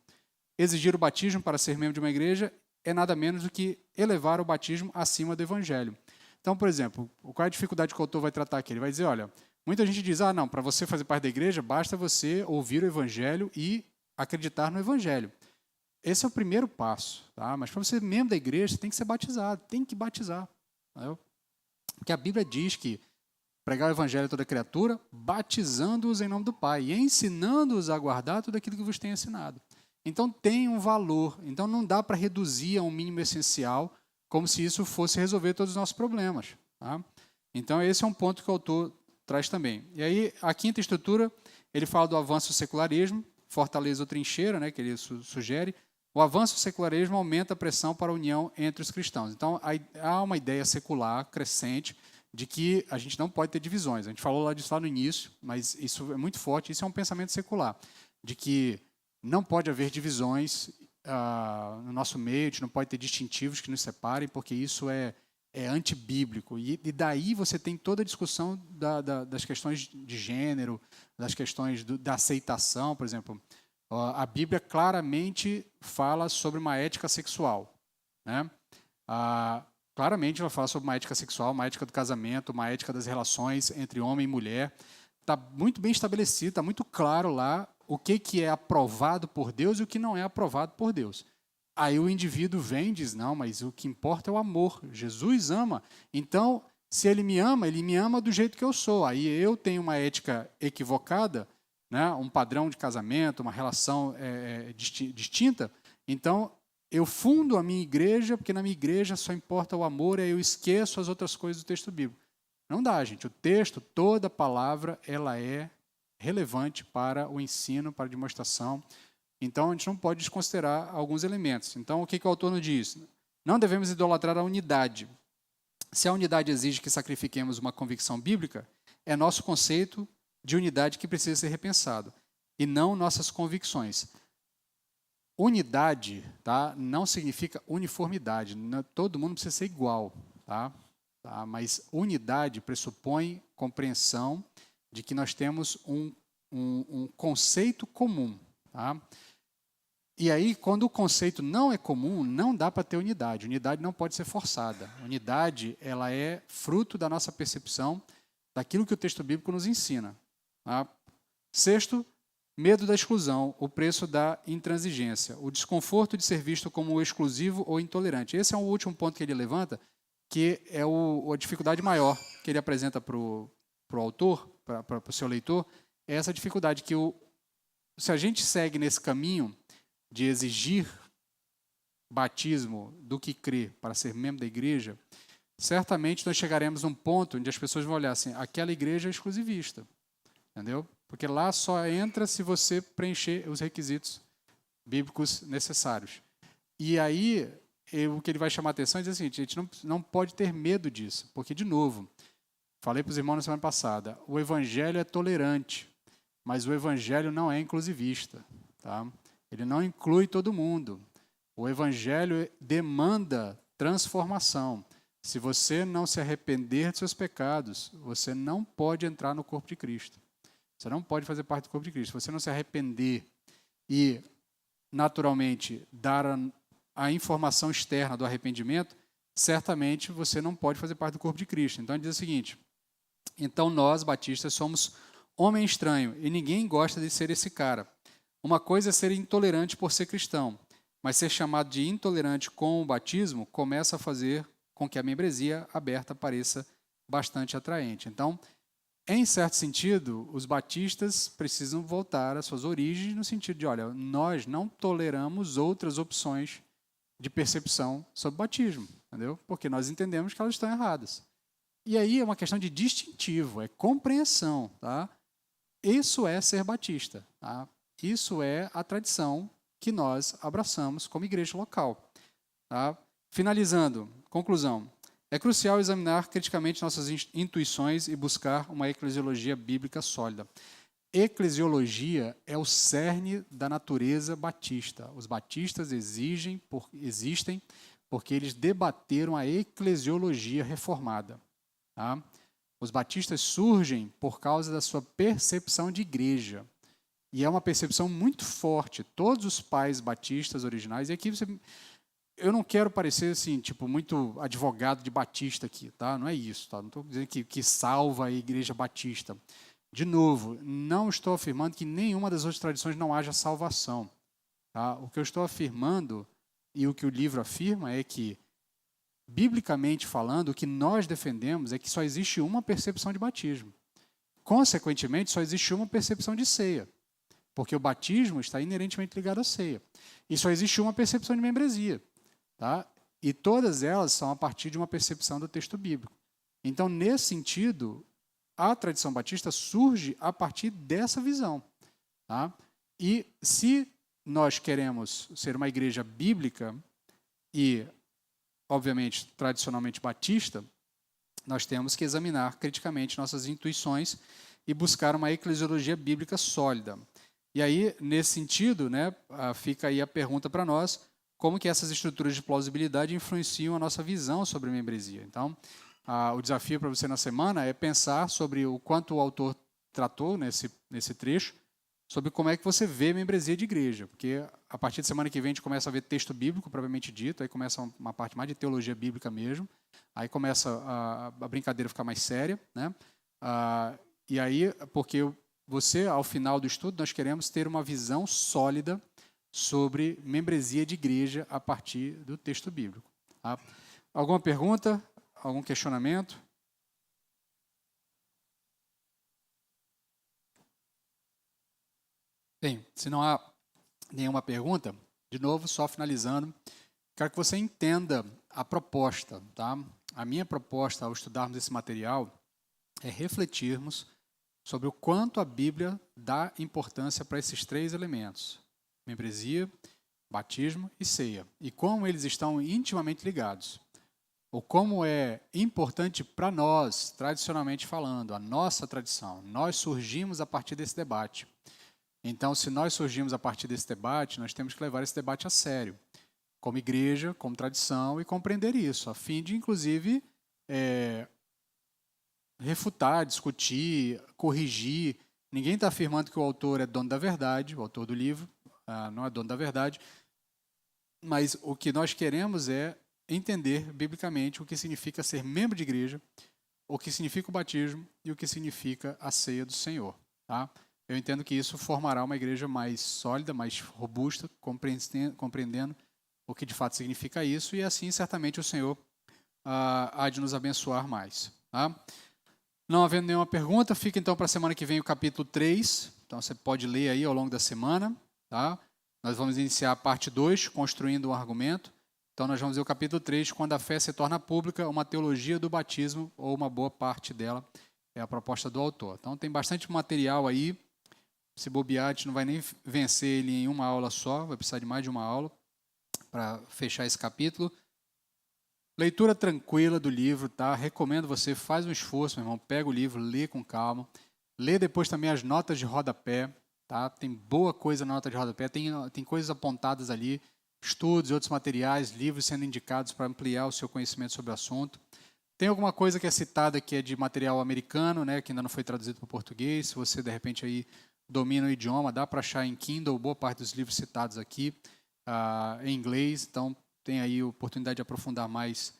exigir o batismo para ser membro de uma igreja é nada menos do que elevar o batismo acima do evangelho. Então, por exemplo, qual é a dificuldade que o autor vai tratar aqui? Ele vai dizer, olha, muita gente diz, não, para você fazer parte da igreja, basta você ouvir o evangelho e acreditar no evangelho. Esse é o primeiro passo, tá? Mas para você ser membro da igreja, você tem que ser batizado, tem que batizar. Entendeu? Porque a Bíblia diz que pregar o evangelho a toda criatura, batizando-os em nome do Pai e ensinando-os a guardar tudo aquilo que vos tem ensinado. Então tem um valor, então não dá para reduzir a um mínimo essencial, como se isso fosse resolver todos os nossos problemas. Tá? Então esse é um ponto que o autor traz também. E aí a quinta estrutura, ele fala do avanço do secularismo, fortaleza ou trincheira, né, que ele sugere. O avanço do secularismo aumenta a pressão para a união entre os cristãos. Então, há uma ideia secular crescente de que a gente não pode ter divisões. A gente falou disso lá no início, mas isso é muito forte. Isso é um pensamento secular, de que não pode haver divisões no nosso meio, a gente não pode ter distintivos que nos separem, porque isso é antibíblico. E daí você tem toda a discussão das questões de gênero, das questões da aceitação, por exemplo. A Bíblia claramente fala sobre uma ética sexual. Né? Claramente ela fala sobre uma ética sexual, uma ética do casamento, uma ética das relações entre homem e mulher. Está muito bem estabelecido, está muito claro lá o que é aprovado por Deus e o que não é aprovado por Deus. Aí o indivíduo vem e diz, não, mas o que importa é o amor. Jesus ama. Então, se ele me ama do jeito que eu sou. Aí eu tenho uma ética equivocada, né, um padrão de casamento, uma relação distinta, então eu fundo a minha igreja, porque na minha igreja só importa o amor, e aí eu esqueço as outras coisas do texto bíblico. Não dá, gente. O texto, toda a palavra, ela é relevante para o ensino, para a demonstração. Então, a gente não pode desconsiderar alguns elementos. Então, o que o autor nos diz? Não devemos idolatrar a unidade. Se a unidade exige que sacrifiquemos uma convicção bíblica, é nosso conceito de unidade que precisa ser repensado, e não nossas convicções. Unidade, tá, não significa uniformidade, não, todo mundo precisa ser igual, tá? Mas unidade pressupõe compreensão de que nós temos um conceito comum. Tá? E aí, quando o conceito não é comum, não dá para ter unidade. Unidade não pode ser forçada. Unidade ela é fruto da nossa percepção daquilo que o texto bíblico nos ensina. Tá? Sexto, medo da exclusão, o preço da intransigência, o desconforto de ser visto como exclusivo ou intolerante. Esse é o último ponto que ele levanta, que é a dificuldade maior que ele apresenta para o autor, para o seu leitor, é essa dificuldade que se a gente segue nesse caminho de exigir batismo do que crê para ser membro da igreja, certamente nós chegaremos a um ponto onde as pessoas vão olhar assim, aquela igreja é exclusivista, entendeu? Porque lá só entra se você preencher os requisitos bíblicos necessários. E aí, o que ele vai chamar a atenção é dizer assim, a gente não pode ter medo disso, porque, de novo, Falei para os irmãos na semana passada, o evangelho é tolerante, mas o evangelho não é inclusivista. Tá? Ele não inclui todo mundo. O evangelho demanda transformação. Se você não se arrepender de seus pecados, você não pode entrar no corpo de Cristo. Você não pode fazer parte do corpo de Cristo. Se você não se arrepender e, naturalmente, dar a informação externa do arrependimento, certamente você não pode fazer parte do corpo de Cristo. Então, ele diz o seguinte, então nós, batistas, somos homem estranho e ninguém gosta de ser esse cara. Uma coisa é ser intolerante por ser cristão, mas ser chamado de intolerante com o batismo começa a fazer com que a membresia aberta pareça bastante atraente. Então, em certo sentido, os batistas precisam voltar às suas origens no sentido de, olha, nós não toleramos outras opções de percepção sobre o batismo, entendeu? Porque nós entendemos que elas estão erradas. E aí é uma questão de distintivo, é compreensão, tá? Isso é ser batista, tá? Isso é a tradição que nós abraçamos como igreja local. Tá? Finalizando, conclusão. É crucial examinar criticamente nossas intuições e buscar uma eclesiologia bíblica sólida. Eclesiologia é o cerne da natureza batista. Os batistas existem porque eles debateram a eclesiologia reformada. Tá? Os batistas surgem por causa da sua percepção de igreja. E é uma percepção muito forte. Todos os pais batistas originais, e aqui eu não quero parecer assim, tipo, muito advogado de batista aqui, tá? Não é isso, tá? Não estou dizendo que salva a igreja batista. De novo, não estou afirmando que nenhuma das outras tradições não haja salvação. Tá? O que eu estou afirmando, e o que o livro afirma, é que, biblicamente falando, o que nós defendemos é que só existe uma percepção de batismo. Consequentemente, só existe uma percepção de ceia. Porque o batismo está inerentemente ligado à ceia. E só existe uma percepção de membresia. Tá? E todas elas são a partir de uma percepção do texto bíblico. Então, nesse sentido, a tradição batista surge a partir dessa visão. Tá? E se nós queremos ser uma igreja bíblica e, obviamente, tradicionalmente batista, nós temos que examinar criticamente nossas intuições e buscar uma eclesiologia bíblica sólida. E aí, nesse sentido, né, fica aí a pergunta para nós, como que essas estruturas de plausibilidade influenciam a nossa visão sobre a membresia. Então, o desafio para você na semana é pensar sobre o quanto o autor tratou nesse trecho, sobre como é que você vê a membresia de igreja. Porque a partir de semana que vem a gente começa a ver texto bíblico, propriamente dito, aí começa uma parte mais de teologia bíblica mesmo, aí começa a brincadeira a ficar mais séria, né? E aí, porque você, ao final do estudo, nós queremos ter uma visão sólida sobre membresia de igreja a partir do texto bíblico. Tá? Alguma pergunta? Algum questionamento? Bem, se não há nenhuma pergunta, de novo, só finalizando, quero que você entenda a proposta. Tá? A minha proposta ao estudarmos esse material é refletirmos sobre o quanto a Bíblia dá importância para esses três elementos: membresia, batismo e ceia, e como eles estão intimamente ligados, ou como é importante para nós, tradicionalmente falando, a nossa tradição. Nós surgimos a partir desse debate. Então, se nós surgimos a partir desse debate, nós temos que levar esse debate a sério, como igreja, como tradição, e compreender isso, a fim de, inclusive, refutar, discutir, corrigir. Ninguém está afirmando que o autor é dono da verdade, o autor do livro não é dono da verdade, mas o que nós queremos é entender biblicamente o que significa ser membro de igreja, o que significa o batismo e o que significa a ceia do Senhor. Tá? Eu entendo que isso formará uma igreja mais sólida, mais robusta, compreendendo o que de fato significa isso, e assim certamente o Senhor há de nos abençoar mais. Tá? Não havendo nenhuma pergunta, fica então para a semana que vem o capítulo 3. Então você pode ler aí ao longo da semana. Tá? Nós vamos iniciar a parte 2, construindo um argumento. Então nós vamos ver o capítulo 3, quando a fé se torna pública, uma teologia do batismo, ou uma boa parte dela, é a proposta do autor. Então tem bastante material aí. Se bobear, a gente não vai nem vencer ele em uma aula só, vai precisar de mais de uma aula para fechar esse capítulo. Leitura tranquila do livro, tá? Recomendo você, faz um esforço, meu irmão, pega o livro, lê com calma. Lê depois também as notas de rodapé, tá? Tem boa coisa na nota de rodapé, tem coisas apontadas ali, estudos e outros materiais, livros sendo indicados para ampliar o seu conhecimento sobre o assunto. Tem alguma coisa que é citada que é de material americano, né, que ainda não foi traduzido para o português. Se você, de repente, aí domina o idioma, dá para achar em Kindle boa parte dos livros citados aqui em inglês. Então, tem aí a oportunidade de aprofundar mais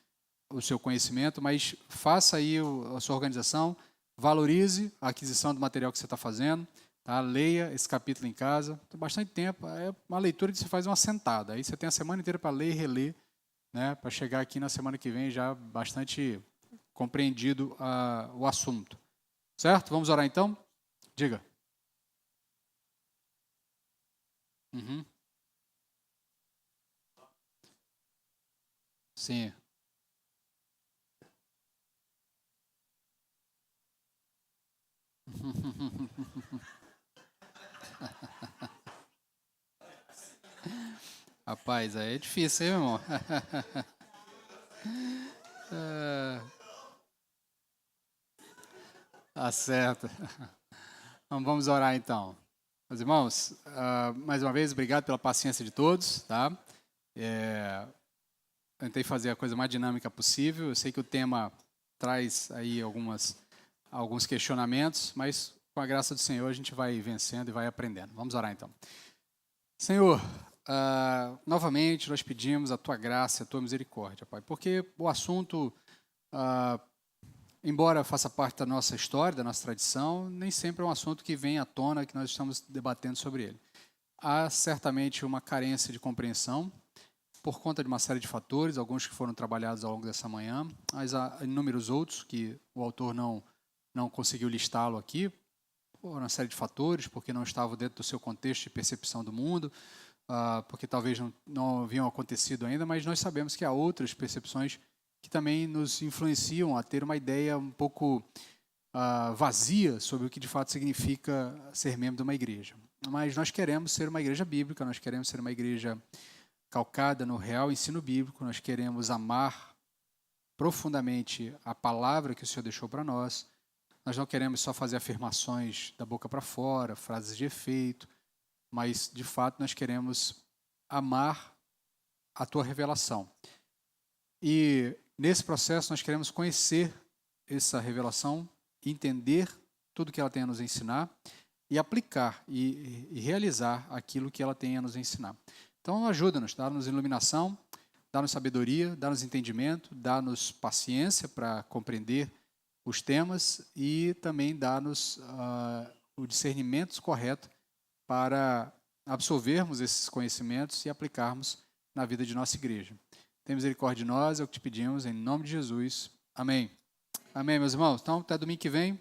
o seu conhecimento, mas faça aí a sua organização, valorize a aquisição do material que você está fazendo, tá? Leia esse capítulo em casa, tem bastante tempo, é uma leitura que você faz uma sentada, aí você tem a semana inteira para ler e reler, né? Para chegar aqui na semana que vem já bastante compreendido o assunto. Certo? Vamos orar então? Diga. Uhum. Sim. Rapaz, aí é difícil, hein, meu irmão? Tá certo. Então, vamos orar então. Meus irmãos, mais uma vez, obrigado pela paciência de todos, tá? Tentei fazer a coisa mais dinâmica possível. Eu sei que o tema traz aí alguns questionamentos, mas com a graça do Senhor a gente vai vencendo e vai aprendendo. Vamos orar então. Senhor, novamente nós pedimos a Tua graça, a Tua misericórdia, Pai, porque o assunto, embora faça parte da nossa história, da nossa tradição, nem sempre é um assunto que vem à tona, que nós estamos debatendo sobre ele. Há certamente uma carência de compreensão, por conta de uma série de fatores, alguns que foram trabalhados ao longo dessa manhã, mas há inúmeros outros que o autor não conseguiu listá-lo aqui, por uma série de fatores, porque não estavam dentro do seu contexto de percepção do mundo, porque talvez não haviam acontecido ainda, mas nós sabemos que há outras percepções que também nos influenciam a ter uma ideia um pouco vazia sobre o que de fato significa ser membro de uma igreja. Mas nós queremos ser uma igreja bíblica, nós queremos ser uma igreja calcada no real ensino bíblico, nós queremos amar profundamente a palavra que o Senhor deixou para nós. Nós não queremos só fazer afirmações da boca para fora, frases de efeito, mas de fato nós queremos amar a tua revelação. E nesse processo nós queremos conhecer essa revelação, entender tudo que ela tem a nos ensinar e aplicar e realizar aquilo que ela tem a nos ensinar. Então ajuda-nos, dá-nos iluminação, dá-nos sabedoria, dá-nos entendimento, dá-nos paciência para compreender os temas e também dá-nos o discernimento correto para absorvermos esses conhecimentos e aplicarmos na vida de nossa igreja. Tem misericórdia de nós, é o que te pedimos, em nome de Jesus. Amém. Amém, meus irmãos. Então, até domingo que vem.